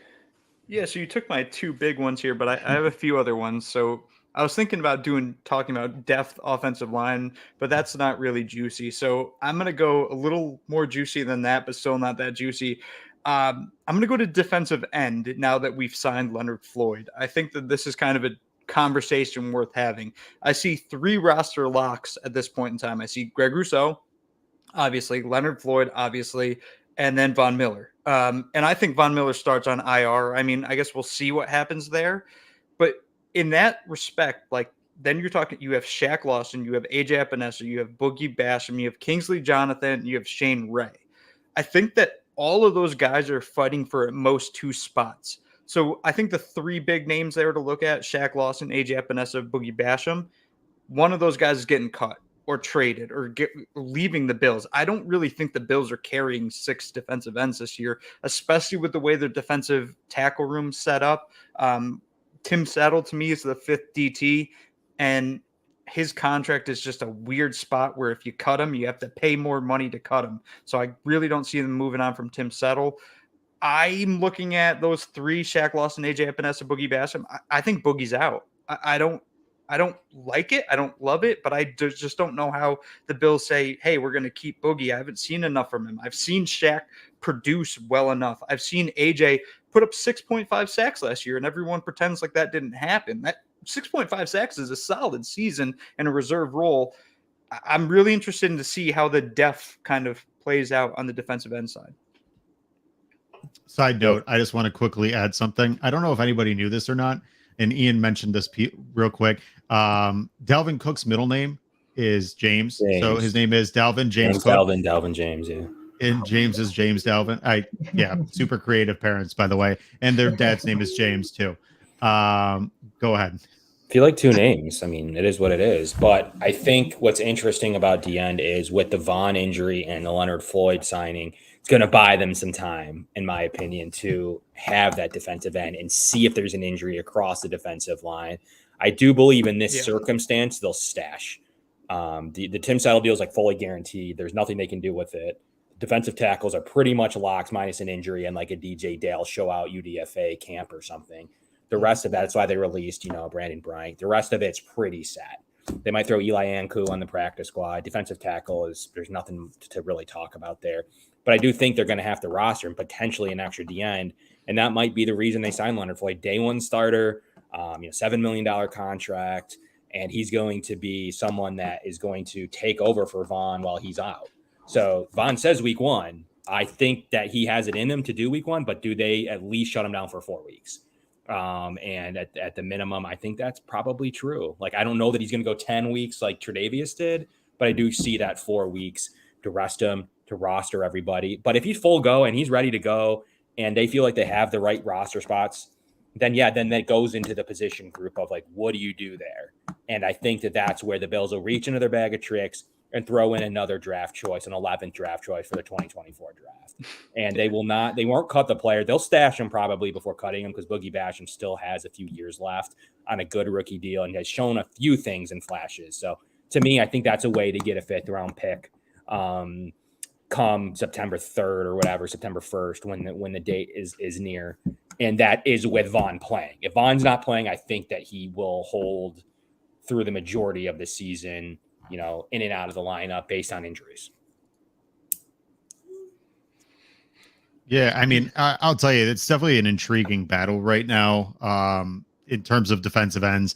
Yeah, so you took my two big ones here, but I have a few other ones. So I was thinking about talking about depth offensive line, but that's not really juicy. So I'm gonna go a little more juicy than that, but still not that juicy. I'm gonna go to defensive end now that we've signed Leonard Floyd. I think that this is kind of a conversation worth having. I see three roster locks at this point in time. I see Greg Rousseau, obviously, Leonard Floyd, obviously, and then Von Miller. And I think Von Miller starts on IR. I mean, I guess we'll see what happens there. But in that respect, like, then you're talking, you have Shaq Lawson, you have AJ Epinesa, you have Boogie Basham, you have Kingsley Jonathan, you have Shane Ray. I think that all of those guys are fighting for at most two spots. So I think the three big names there to look at, Shaq Lawson, AJ Epinesa, Boogie Basham, one of those guys is getting cut or traded or leaving the Bills. I don't really think the Bills are carrying 6 defensive ends this year, especially with the way their defensive tackle room's set up. Tim Settle, to me, is the 5th DT, and his contract is just a weird spot where if you cut him, you have to pay more money to cut him. So I really don't see them moving on from Tim Settle. I'm looking at those three: Shaq Lawson, AJ Epinesa, Boogie Basham. I think Boogie's out. I don't like it. I don't love it, but I just don't know how the Bills say, hey, we're going to keep Boogie. I haven't seen enough from him. I've seen Shaq produce well enough. I've seen AJ put up 6.5 sacks last year, and everyone pretends like that didn't happen. That 6.5 sacks is a solid season in a reserve role. I'm really interested in to see how the depth kind of plays out on the defensive end side. Side note, I just want to quickly add something. I don't know if anybody knew this or not, and Ian mentioned this real quick. Dalvin Cook's middle name is James. So his name is Dalvin James Cook. Dalvin James, yeah. And James is James Dalvin. Super creative parents, by the way. And their dad's name is James too. Go ahead. If you like two names, I mean, it is what it is. But I think what's interesting about the end is with the Vaughn injury and the Leonard Floyd signing, it's going to buy them some time, in my opinion, to have that defensive end and see if there's an injury across the defensive line. I do believe in this circumstance, they'll stash. The Tim Settle deal is like fully guaranteed. There's nothing they can do with it. Defensive tackles are pretty much locked minus an injury and like a DJ Dale show out UDFA camp or something. The rest of that's why they released, Brandon Bryant. The rest of it's pretty set. They might throw Eli Anku on the practice squad. Defensive tackle there's nothing to really talk about there. But I do think they're going to have to roster and potentially an extra D end. And that might be the reason they signed Leonard Floyd. Day one starter, $7 million contract. And he's going to be someone that is going to take over for Vaughn while he's out. So Vaughn says week 1. I think that he has it in him to do week 1, but do they at least shut him down for 4 weeks? And at the minimum, I think that's probably true. Like, I don't know that he's going to go 10 weeks like Tre'Davious did, but I do see that 4 weeks to rest him, to roster everybody. But if he's full go and he's ready to go and they feel like they have the right roster spots, then that goes into the position group of like, what do you do there? And I think that's where the Bills will reach into their bag of tricks and throw in another draft choice, an 11th draft choice for the 2024 draft. And they won't cut the player. They'll stash him probably before cutting him because Boogie Basham still has a few years left on a good rookie deal and has shown a few things in flashes. So to me, I think that's a way to get a 5th round pick come September 3rd or whatever, September 1st, when the date is near. And that is with Vaughn playing. If Vaughn's not playing, I think that he will hold through the majority of the season, in and out of the lineup based on injuries. Yeah, I mean, I'll tell you, it's definitely an intriguing battle right now in terms of defensive ends.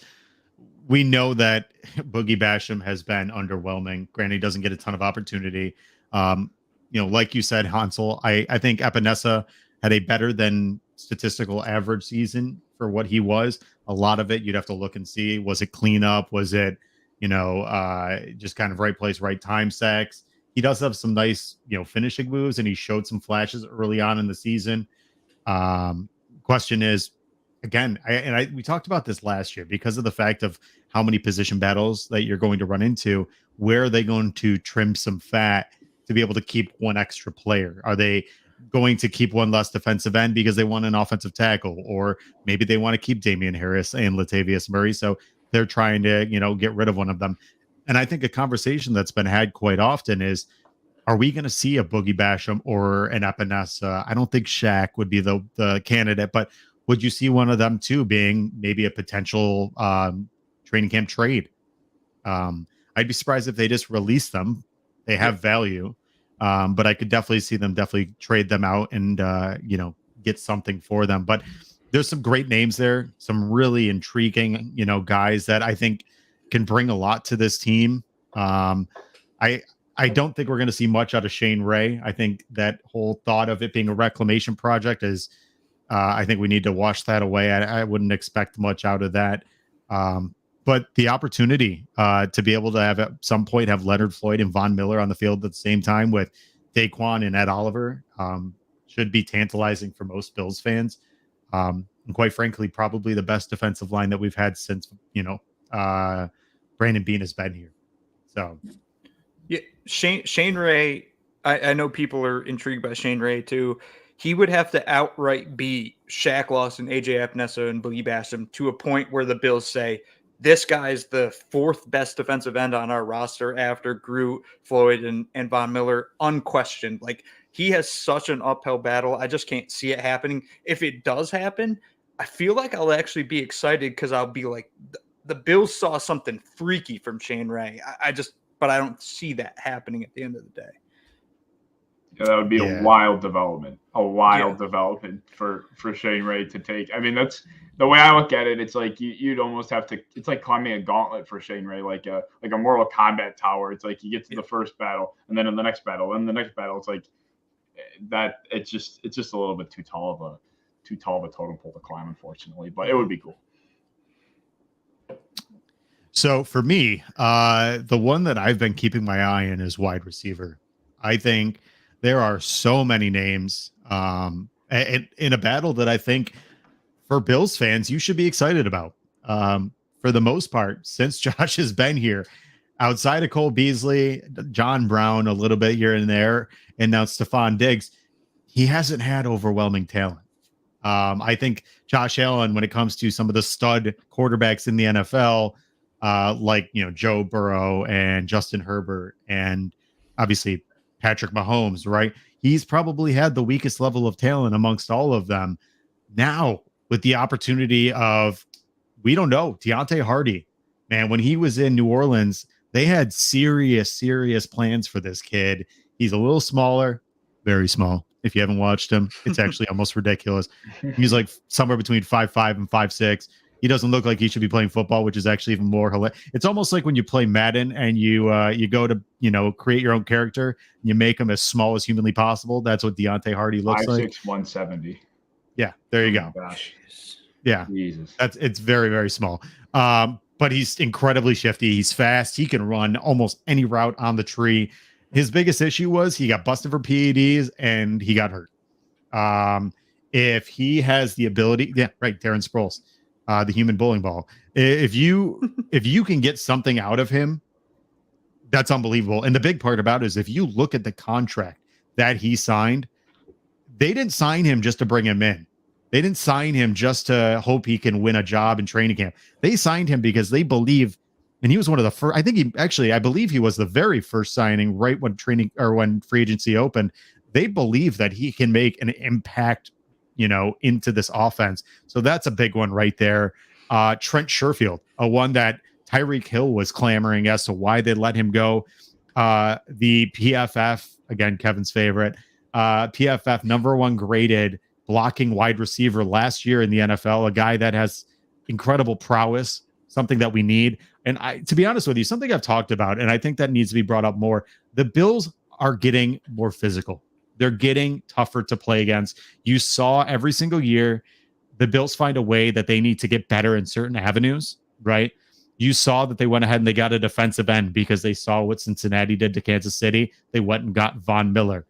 We know that Boogie Basham has been underwhelming. Granted, he doesn't get a ton of opportunity. Like you said, Hansel, I think Epinesa had a better than statistical average season for what he was. A lot of it, you'd have to look and see. Was it cleanup? Was it, just kind of right place, right time sacks? He does have some nice, finishing moves, and he showed some flashes early on in the season. Question is, again, we talked about this last year because of the fact of how many position battles that you're going to run into. Where are they going to trim some fat to be able to keep one extra player? Are they going to keep one less defensive end because they want an offensive tackle, or maybe they want to keep Damian Harris and Latavius Murray, so they're trying to get rid of one of them? And I think a conversation that's been had quite often is, are we going to see a Boogie Basham or an Epinesa? I don't think Shaq would be the candidate, but would you see one of them too being maybe a potential training camp trade? I'd be surprised if they just release them. They have value, but I could definitely see them trade them out and get something for them. But there's some great names there, some really intriguing guys that I think can bring a lot to this team. I don't think we're going to see much out of Shane Ray. I think that whole thought of it being a reclamation project is, I think we need to wash that away. I wouldn't expect much out of that. But the opportunity to be able to have at some point have Leonard Floyd and Von Miller on the field at the same time with Daquan and Ed Oliver should be tantalizing for most Bills fans. And quite frankly, probably the best defensive line that we've had since, Brandon Beane has been here. So, yeah, Shane Ray, I know people are intrigued by Shane Ray too. He would have to outright beat Shaq Lawson, AJ Epinesa, and Blee Basham to a point where the Bills say, this guy's the fourth best defensive end on our roster after Groot, Floyd, and Von Miller, unquestioned. Like, he has such an uphill battle. I just can't see it happening. If it does happen, I feel like I'll actually be excited because I'll be like, the Bills saw something freaky from Shane Ray. But I don't see that happening at the end of the day. Yeah, that would be a wild development. Development for Shane Ray to take. I mean, that's the way I look at it. It's like you'd almost have to. It's like climbing a gauntlet for Shane Ray, like a Mortal Kombat tower. It's like you get to the first battle, and then in the next battle, and the next battle, it's like that. It's just a little bit too tall of a totem pole to climb, unfortunately. But it would be cool. So for me, the one that I've been keeping my eye on is wide receiver. I think there are so many names in a battle that I think for Bills fans, you should be excited about. For the most part, since Josh has been here, outside of Cole Beasley, John Brown, a little bit here and there, and now Stephon Diggs, he hasn't had overwhelming talent. I think Josh Allen, when it comes to some of the stud quarterbacks in the NFL, like Joe Burrow and Justin Herbert and obviously Patrick Mahomes, right? He's probably had the weakest level of talent amongst all of them. Now, with the opportunity of, we don't know, Deontay Hardy, man, when he was in New Orleans, they had serious plans for this kid. He's a little smaller, very small. If you haven't watched him, it's actually almost ridiculous. He's like somewhere between 5'5" and 5'6". He doesn't look like he should be playing football, which is actually even more hilarious. It's almost like when you play Madden and you go to create your own character, and you make him as small as humanly possible. That's what Deontay Hardy looks like. 5'6", 170. Yeah, there you go. Gosh. Yeah, Jesus. It's very, very small. But he's incredibly shifty. He's fast. He can run almost any route on the tree. His biggest issue was he got busted for PEDs and he got hurt. If he has the ability, Darren Sproles. The human bowling ball. If you can get something out of him, that's unbelievable. And the big part about it is if you look at the contract that he signed, they didn't sign him just to bring him in. They didn't sign him just to hope he can win a job in training camp. They signed him because they believe, and he was one of the first. I believe he was the very first signing right when when free agency opened. They believe that he can make an impact into this offense. So that's a big one right there. Trent Sherfield, a one that Tyreek Hill was clamoring as to why they let him go. The PFF, again, Kevin's favorite, PFF #1 graded blocking wide receiver last year in the NFL, a guy that has incredible prowess, something that we need. And to be honest with you, something I've talked about, and I think that needs to be brought up more, the Bills are getting more physical. They're getting tougher to play against. You saw every single year the Bills find a way that they need to get better in certain avenues, right? You saw that they went ahead and they got a defensive end because they saw what Cincinnati did to Kansas City. They went and got Von Miller.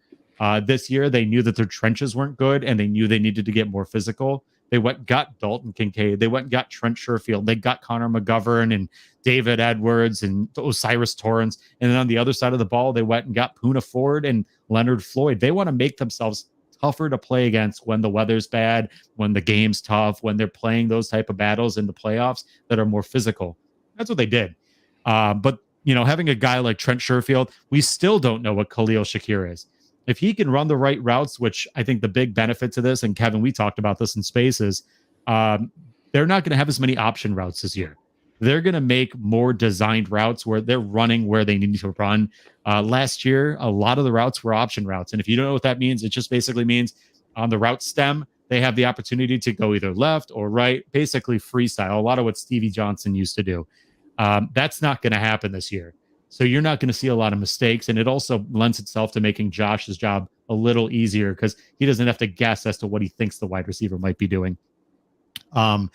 This year, they knew that their trenches weren't good and they knew they needed to get more physical. They went and got Dalton Kincaid. They went and got Trent Sherfield. They got Connor McGovern and David Edwards and Osiris Torrance. And then on the other side of the ball, they went and got Poona Ford and Leonard Floyd. They want to make themselves tougher to play against when the weather's bad, when the game's tough, when they're playing those type of battles in the playoffs that are more physical. That's what they did. But, having a guy like Trent Sherfield, we still don't know what Khalil Shakir is. If he can run the right routes, which I think the big benefit to this, and Kevin, we talked about this in Spaces, they're not going to have as many option routes this year. They're going to make more designed routes where they're running where they need to run. Last year, a lot of the routes were option routes. And if you don't know what that means, it just basically means on the route stem, they have the opportunity to go either left or right, basically freestyle, a lot of what Stevie Johnson used to do. That's not going to happen this year. So you're not going to see a lot of mistakes. And it also lends itself to making Josh's job a little easier because he doesn't have to guess as to what he thinks the wide receiver might be doing. And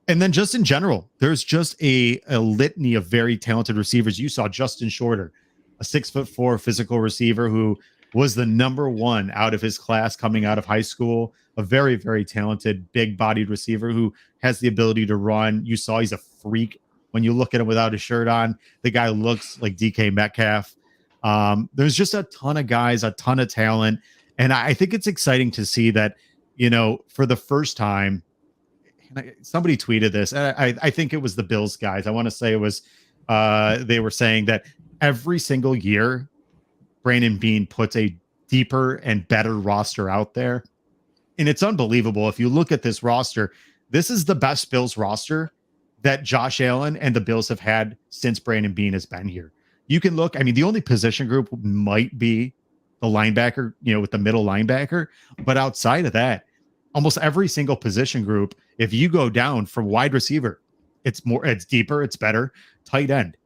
then just in general, there's just a litany of very talented receivers. You saw Justin Shorter, a 6'4" physical receiver who was the number one out of his class coming out of high school. A very, very talented, big-bodied receiver who has the ability to run. You saw he's a freak. When you look at him without his shirt on, the guy looks like DK Metcalf. There's just a ton of guys, a ton of talent. And I think it's exciting to see that, for the first time, somebody tweeted this. I think it was the Bills guys. I want to say it was, they were saying that every single year, Brandon Beane puts a deeper and better roster out there. And it's unbelievable. If you look at this roster, this is the best Bills roster that Josh Allen and the Bills have had since Brandon Beane has been here. You can look, the only position group might be the linebacker, with the middle linebacker. But outside of that, almost every single position group, if you go down from wide receiver, it's deeper, it's better. Tight end,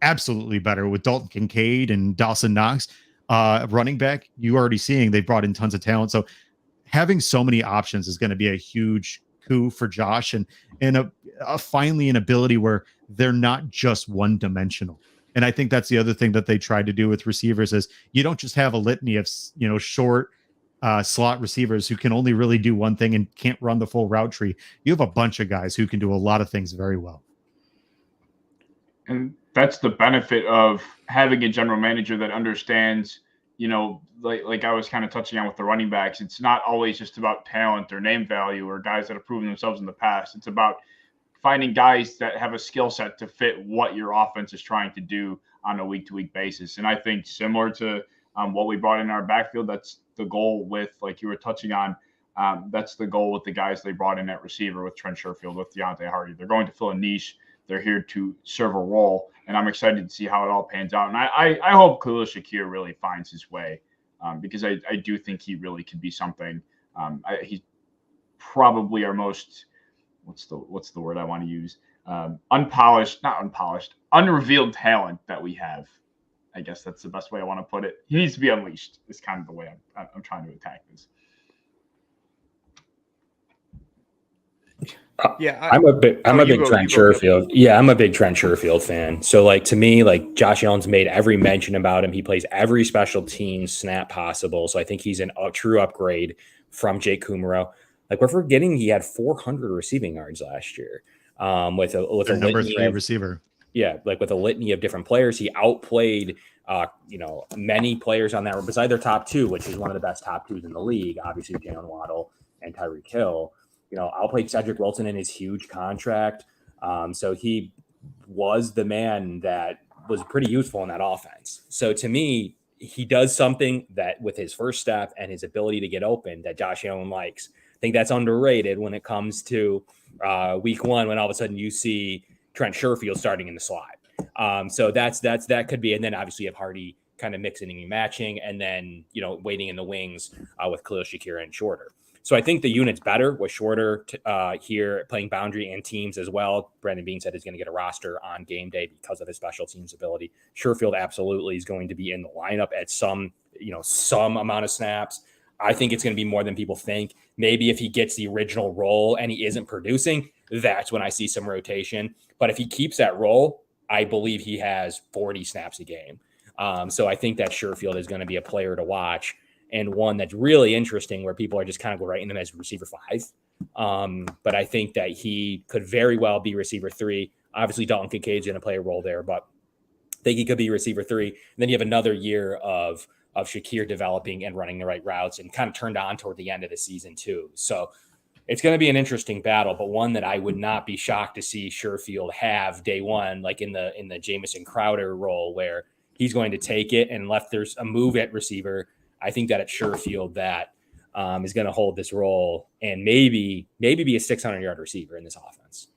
absolutely better with Dalton Kincaid and Dawson Knox. Running back, you already seeing they've brought in tons of talent. So having so many options is going to be a huge coup for Josh and finally an ability where they're not just one dimensional. And I think that's the other thing that they tried to do with receivers is you don't just have a litany of, short slot receivers who can only really do one thing and can't run the full route tree. You have a bunch of guys who can do a lot of things very well. And that's the benefit of having a general manager that understands, like I was kind of touching on with the running backs. It's not always just about talent or name value or guys that have proven themselves in the past. It's about finding guys that have a skill set to fit what your offense is trying to do on a week-to-week basis. And I think similar to what we brought in our backfield, that's the goal with, like you were touching on, that's the goal with the guys they brought in at receiver with Trent Sherfield, with Deontay Hardy. They're going to fill a niche. They're here to serve a role, and I'm excited to see how it all pans out. And I hope Khalil Shakir really finds his way because I do think he really could be something. He's probably our most what's the word I want to use? Unrevealed talent that we have. I guess that's the best way I want to put it. He needs to be unleashed. Is kind of the way I'm trying to attack this. I'm a big Trent Sherfield. Yeah, I'm a big Trent Sherfield fan. So, to me, Josh Allen's made every mention about him. He plays every special team snap possible. So I think he's a true upgrade from Jake Kumaro. We're forgetting he had 400 receiving yards last year. With a number 3 receiver. Yeah, with a litany of different players, he outplayed many players on that beside their top 2, which is one of the best top 2s in the league. Obviously, Jalen Waddle and Tyreek Hill. Outplayed Cedric Wilson in his huge contract. So he was the man that was pretty useful in that offense. So to me, he does something that with his first step and his ability to get open that Josh Allen likes. I think that's underrated when it comes to week 1, when all of a sudden you see Trent Sherfield starting in the slot. So that could be, and then obviously you have Hardy kind of mixing and matching, and then waiting in the wings with Khalil Shakir and Shorter. So I think the unit's better with Shorter here playing boundary and teams as well. Brandon Beane said he's going to get a roster on game day because of his special teams ability. Sherfield absolutely is going to be in the lineup at some amount of snaps. I think it's going to be more than people think. Maybe if he gets the original role and he isn't producing, that's when I see some rotation. But if he keeps that role, I believe he has 40 snaps a game. So I think that Sherfield is going to be a player to watch, and one that's really interesting where people are just kind of writing him as receiver 5. But I think that he could very well be receiver 3. Obviously, Dalton Kincaid's going to play a role there, but I think he could be receiver 3. And then you have another year of Shakir developing and running the right routes and kind of turned on toward the end of the season too. So it's going to be an interesting battle, but one that I would not be shocked to see Sherfield have day one, like in the Jamison Crowder role where he's going to take it, and unless there's a move at receiver, I think that at Sherfield that is going to hold this role and maybe be a 600-yard receiver in this offense.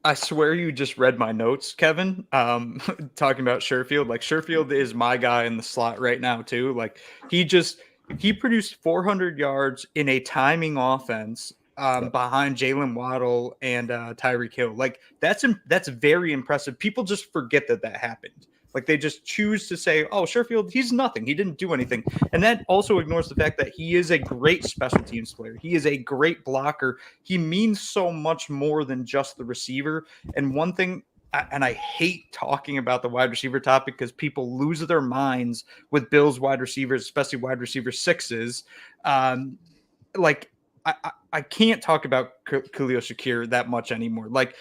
I swear you just read my notes, Kevin. Talking about Sherfield. Like, Sherfield is my guy in the slot right now too. Like, he produced 400 yards in a timing offense behind Jalen Waddle and Tyreek Hill. Like, that's very impressive. People just forget that happened. Like, they just choose to say, oh, Sherfield, he's nothing. He didn't do anything. And that also ignores the fact that he is a great special teams player. He is a great blocker. He means so much more than just the receiver. And one thing, and I hate talking about the wide receiver topic because people lose their minds with Bills wide receivers, especially wide receiver sixes. I can't talk about Khalil Shakir that much anymore. Like,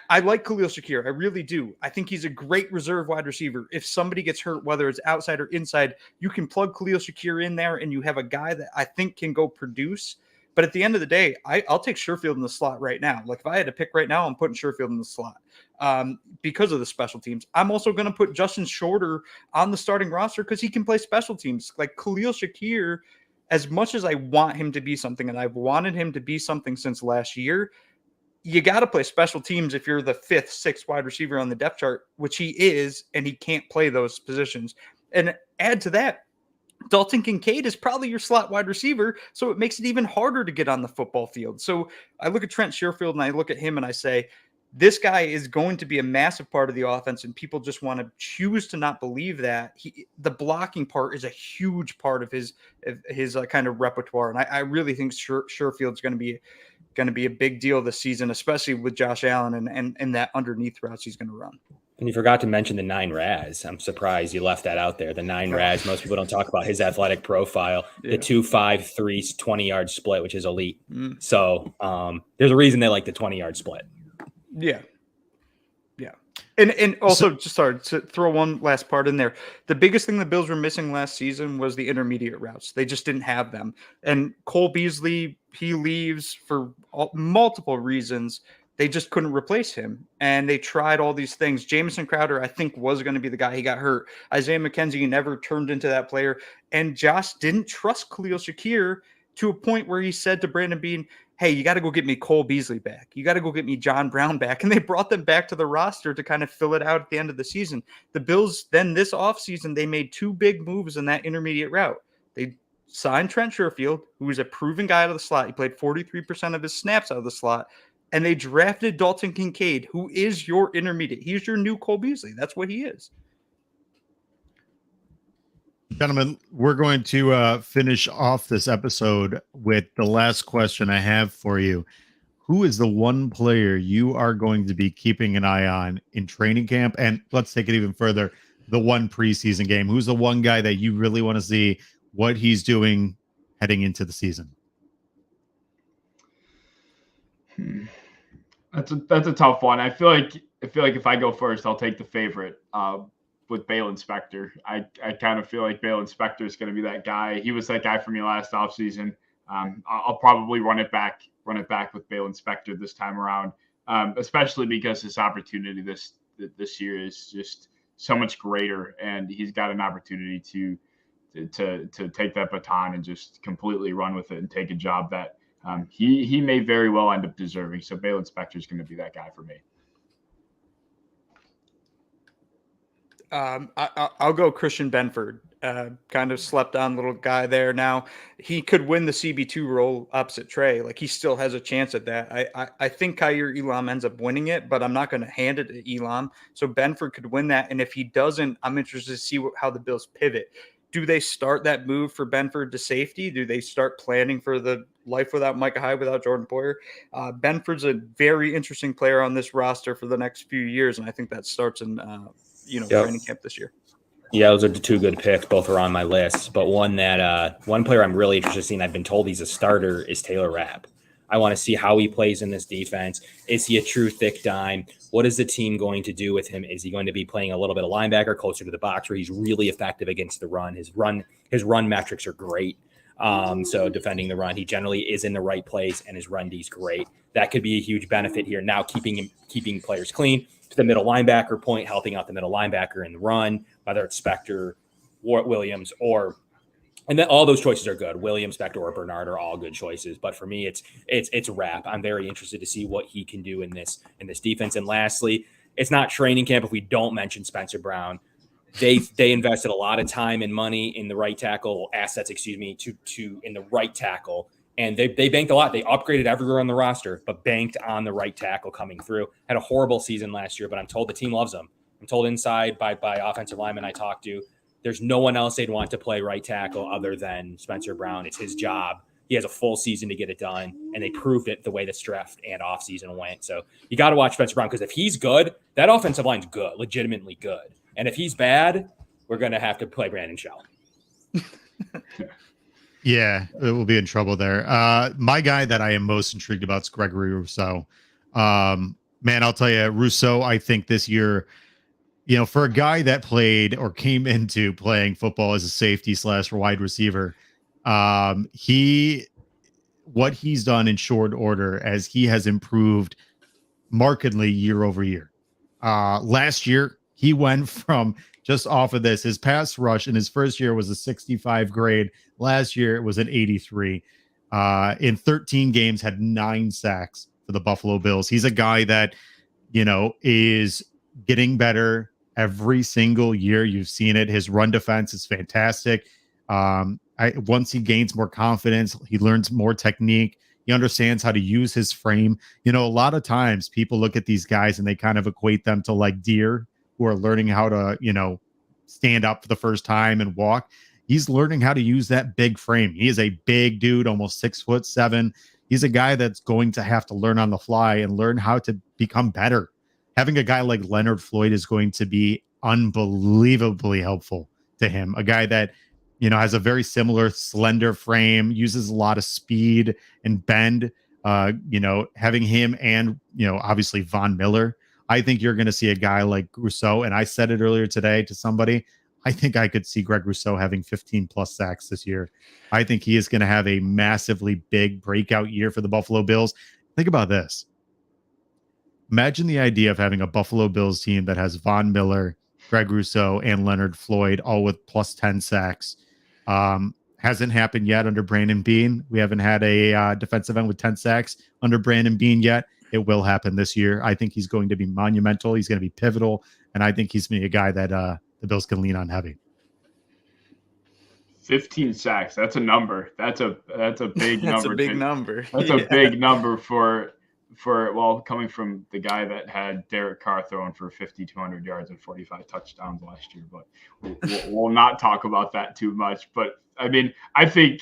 I like Khalil Shakir. I really do. I think he's a great reserve wide receiver. If somebody gets hurt, whether it's outside or inside, you can plug Khalil Shakir in there and you have a guy that I think can go produce. But at the end of the day, I'll take Sherfield in the slot right now. Like, if I had to pick right now, I'm putting Sherfield in the slot because of the special teams. I'm also going to put Justin Shorter on the starting roster because he can play special teams. Like, Khalil Shakir, as much as I want him to be something, and I've wanted him to be something since last year, you got to play special teams if you're the 5th, 6th wide receiver on the depth chart, which he is, and he can't play those positions. And add to that, Dalton Kincaid is probably your slot wide receiver, so it makes it even harder to get on the football field. So I look at Trent Sherfield and I look at him and I say, this guy is going to be a massive part of the offense, and people just want to choose to not believe that. The blocking part is a huge part of his kind of repertoire, and I really think Sherfield's going to be a big deal this season, especially with Josh Allen and that underneath routes he's going to run. And you forgot to mention the 9 Raz. I'm surprised you left that out there. The 9 Raz. Most people don't talk about his athletic profile. Yeah. The 2-5-3 20-yard split, which is elite. So there's a reason they like the 20-yard split. Yeah. And also, just to throw one last part in there. The biggest thing the Bills were missing last season was the intermediate routes. They just didn't have them. And Cole Beasley, he leaves for multiple reasons. They just couldn't replace him. And they tried all these things. Jamison Crowder, I think, was going to be the guy. He got hurt. Isaiah McKenzie never turned into that player. And Josh didn't trust Khalil Shakir to a point where he said to Brandon Beane, hey, you got to go get me Cole Beasley back. You got to go get me John Brown back. And they brought them back to the roster to kind of fill it out at the end of the season. The Bills, then this offseason, they made 2 big moves in that intermediate route. They signed Trent Sherfield, who is a proven guy out of the slot. He played 43% of his snaps out of the slot. And they drafted Dalton Kincaid, who is your intermediate. He's your new Cole Beasley. That's what he is. Gentlemen, we're going to finish off this episode with the last question I have for you. Who is the one player you are going to be keeping an eye on in training camp? And let's take it even further, the one preseason game. Who's the one guy that you really want to see what he's doing heading into the season? That's a tough one. I feel like if I go first, I'll take the favorite. With Balen Spector. I kind of feel like Balen Spector is going to be that guy. He was that guy for me last offseason. I'll probably run it back with Balen Spector this time around, especially because his opportunity this year is just so much greater, and he's got an opportunity to take that baton and just completely run with it and take a job that he may very well end up deserving. So Balen Spector is going to be that guy for me. I'll go Christian Benford. Kind of slept on little guy there. Now he could win the CB2 role opposite Trey. Like, he still has a chance at that. I think Kaiir Elam ends up winning it, but I'm not going to hand it to Elam. So Benford could win that. And if he doesn't, I'm interested to see how the Bills pivot. Do they start that move for Benford to safety? Do they start planning for the life without Micah Hyde, without Jordan Poyer? Benford's a very interesting player on this roster for the next few years. And I think that starts in, training camp this year. Yeah, those are the 2 good picks. Both are on my list. But one player I'm really interested in, I've been told he's a starter, is Taylor Rapp. I want to see how he plays in this defense. Is he a true thick dime? What is the team going to do with him? Is he going to be playing a little bit of linebacker closer to the box where he's really effective against the run? His run metrics are great. So defending the run, he generally is in the right place, and his run D is great. That could be a huge benefit here. Now keeping players clean to the middle linebacker point, helping out the middle linebacker in the run, whether it's Spector, Williams, or And then all those choices are good. Williams, Spector, or Bernard are all good choices. But for me, it's Rapp. I'm very interested to see what he can do in this defense. And lastly, it's not training camp if we don't mention Spencer Brown. They invested a lot of time and money in the right tackle assets, to in the right tackle. And they banked a lot. They upgraded everywhere on the roster, but banked on the right tackle coming through. Had a horrible season last year, but I'm told the team loves him. I'm told inside by offensive linemen I talked to, there's no one else they'd want to play right tackle other than Spencer Brown. It's his job. He has a full season to get it done, and they proved it the way the draft and offseason went. So you got to watch Spencer Brown, because if he's good, that offensive line's good, legitimately good. And if he's bad, we're going to have to play Brandon Shell. Yeah, it will be in trouble there. My guy that I am most intrigued about is Gregory Rousseau. Man, I'll tell you, Rousseau, I think this year, for a guy that played or came into playing football as a safety / wide receiver, what he's done in short order as he has improved markedly year over year. Last year, he went from just off of this, his pass rush in his first year was a 65 grade. Last year, it was an 83. In 13 games, had 9 sacks for the Buffalo Bills. He's a guy that, is getting better every single year. You've seen it. His run defense is fantastic. Once he gains more confidence, he learns more technique. He understands how to use his frame. A lot of times people look at these guys and they kind of equate them to like deer who are learning how to, stand up for the first time and walk. He's learning how to use that big frame. He is a big dude, almost 6'7". He's a guy that's going to have to learn on the fly and learn how to become better. Having a guy like Leonard Floyd is going to be unbelievably helpful to him. A guy that, has a very similar slender frame, uses a lot of speed and bend. Having him and, obviously Von Miller, I think you're going to see a guy like Rousseau. And I said it earlier today to somebody, I think I could see Greg Rousseau having 15 plus sacks this year. I think he is going to have a massively big breakout year for the Buffalo Bills. Think about this. Imagine the idea of having a Buffalo Bills team that has Von Miller, Greg Rousseau, and Leonard Floyd, all with plus 10 sacks. Hasn't happened yet under Brandon Beane. We haven't had a defensive end with 10 sacks under Brandon Beane yet. It will happen this year. I think he's going to be monumental. He's going to be pivotal. And I think he's going to be a guy that the Bills can lean on heavy. 15 sacks. That's a number. That's a big number. That's a big number. That's a big number for coming from the guy that had Derek Carr throwing for 5,200 yards and 45 touchdowns last year. But we'll not talk about that too much. But I mean, I think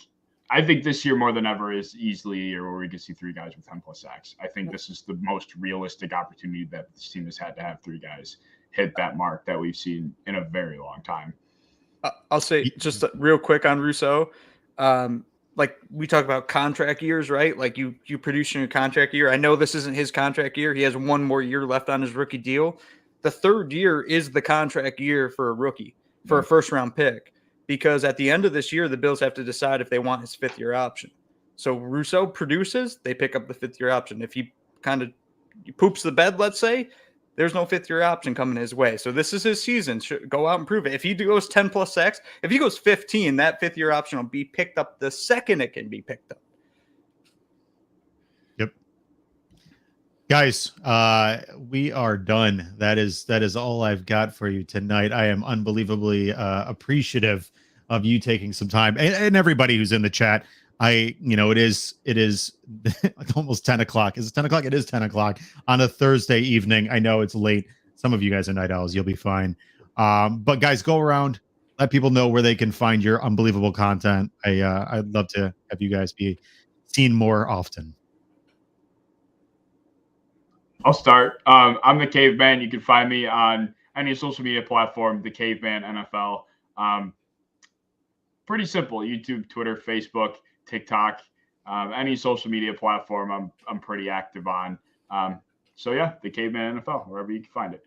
this year more than ever is easily a year where we could see 3 guys with 10 plus sacks. I think this is the most realistic opportunity that this team has had to have 3 guys hit that mark that we've seen in a very long time. I'll say just real quick on Rousseau. Like we talk about contract years, right? Like you producing a contract year. I know this isn't his contract year. He has 1 more year left on his rookie deal. The 3rd year is the contract year for a rookie, for a first round pick, because at the end of this year, the Bills have to decide if they want his 5th year option. So Rousseau produces, they pick up the 5th year option. If he kind of poops the bed, let's say, there's no 5th year option coming his way. So this is his season. Should go out and prove it. If he goes 10 plus sacks, if he goes 15, that 5th year option will be picked up the second it can be picked up. Yep. Guys, we are done. That is all I've got for you tonight. I am unbelievably appreciative of you taking some time and everybody who's in the chat. It is almost 10 o'clock. Is it 10 o'clock? It is 10 o'clock on a Thursday evening. I know it's late. Some of you guys are night owls. You'll be fine. But guys, go around, let people know where they can find your unbelievable content. I'd love to have you guys be seen more often. I'll start. I'm the Caveman. You can find me on any social media platform, the Caveman NFL. Pretty simple. YouTube, Twitter, Facebook, TikTok, any social media platform I'm pretty active on. So yeah, the Caveman NFL, wherever you can find it.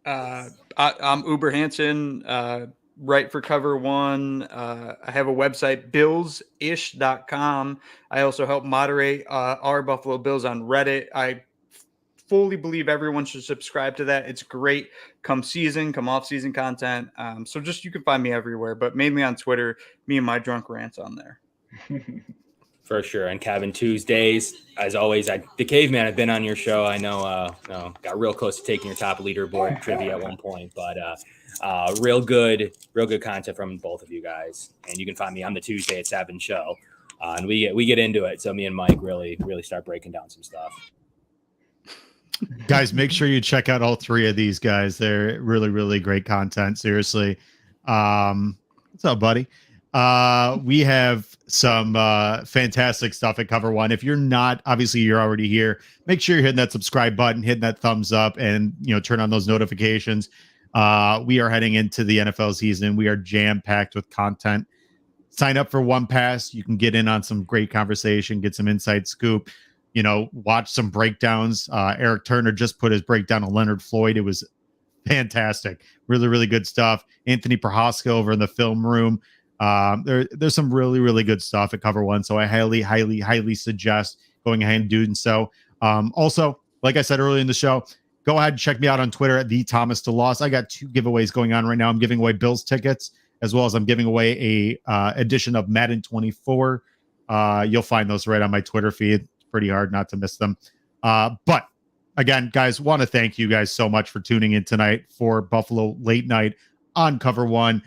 I'm Uberhansen, write for Cover One. I have a website, billsish.com. I also help moderate our Buffalo Bills on Reddit. I fully believe everyone should subscribe to that. It's great come season, come off season content. So just, you can find me everywhere, but mainly on Twitter, me and my drunk rants on there. For sure. And Kevin, Tuesdays, as always, the Caveman, I've been on your show. I know, got real close to taking your top leaderboard trivia at one point, but real good content from both of you guys. And you can find me on the Tuesday at 7 show. And we get into it. So me and Mike really start breaking down some stuff. Guys, make sure you check out all 3 of these guys. They're really, really great content. Seriously. What's up, buddy? We have some fantastic stuff at Cover One. If you're not, obviously you're already here. Make sure you're hitting that subscribe button, hitting that thumbs up, and turn on those notifications. We are heading into the NFL season. We are jam-packed with content. Sign up for One Pass. You can get in on some great conversation, get some inside scoop, watch some breakdowns. Eric Turner just put his breakdown on Leonard Floyd. It was fantastic. Really, really good stuff. Anthony Prohaska over in the film room. There's some really, really good stuff at Cover One. So I highly, highly, highly suggest going ahead and doing so. Also, like I said earlier in the show, go ahead and check me out on Twitter at the Thomas DeLoss. I got 2 giveaways going on right now. I'm giving away Bills tickets, as well as I'm giving away a edition of Madden 24. You'll find those right on my Twitter feed. It's pretty hard not to miss them. But again, guys, want to thank you guys so much for tuning in tonight for Buffalo Late Night on Cover One.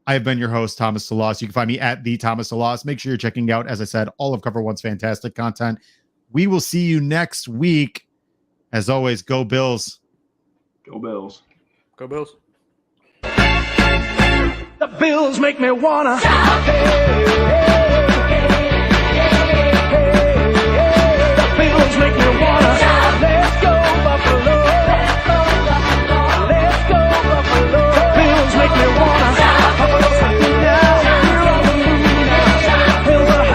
I have been your host, Thomas DeLoss. You can find me at the Thomas DeLoss. Make sure you're checking out, as I said, all of Cover One's fantastic content. We will see you next week. As always, go Bills. Go Bills. Go Bills. The Bills make me wanna shout. Hey, hey.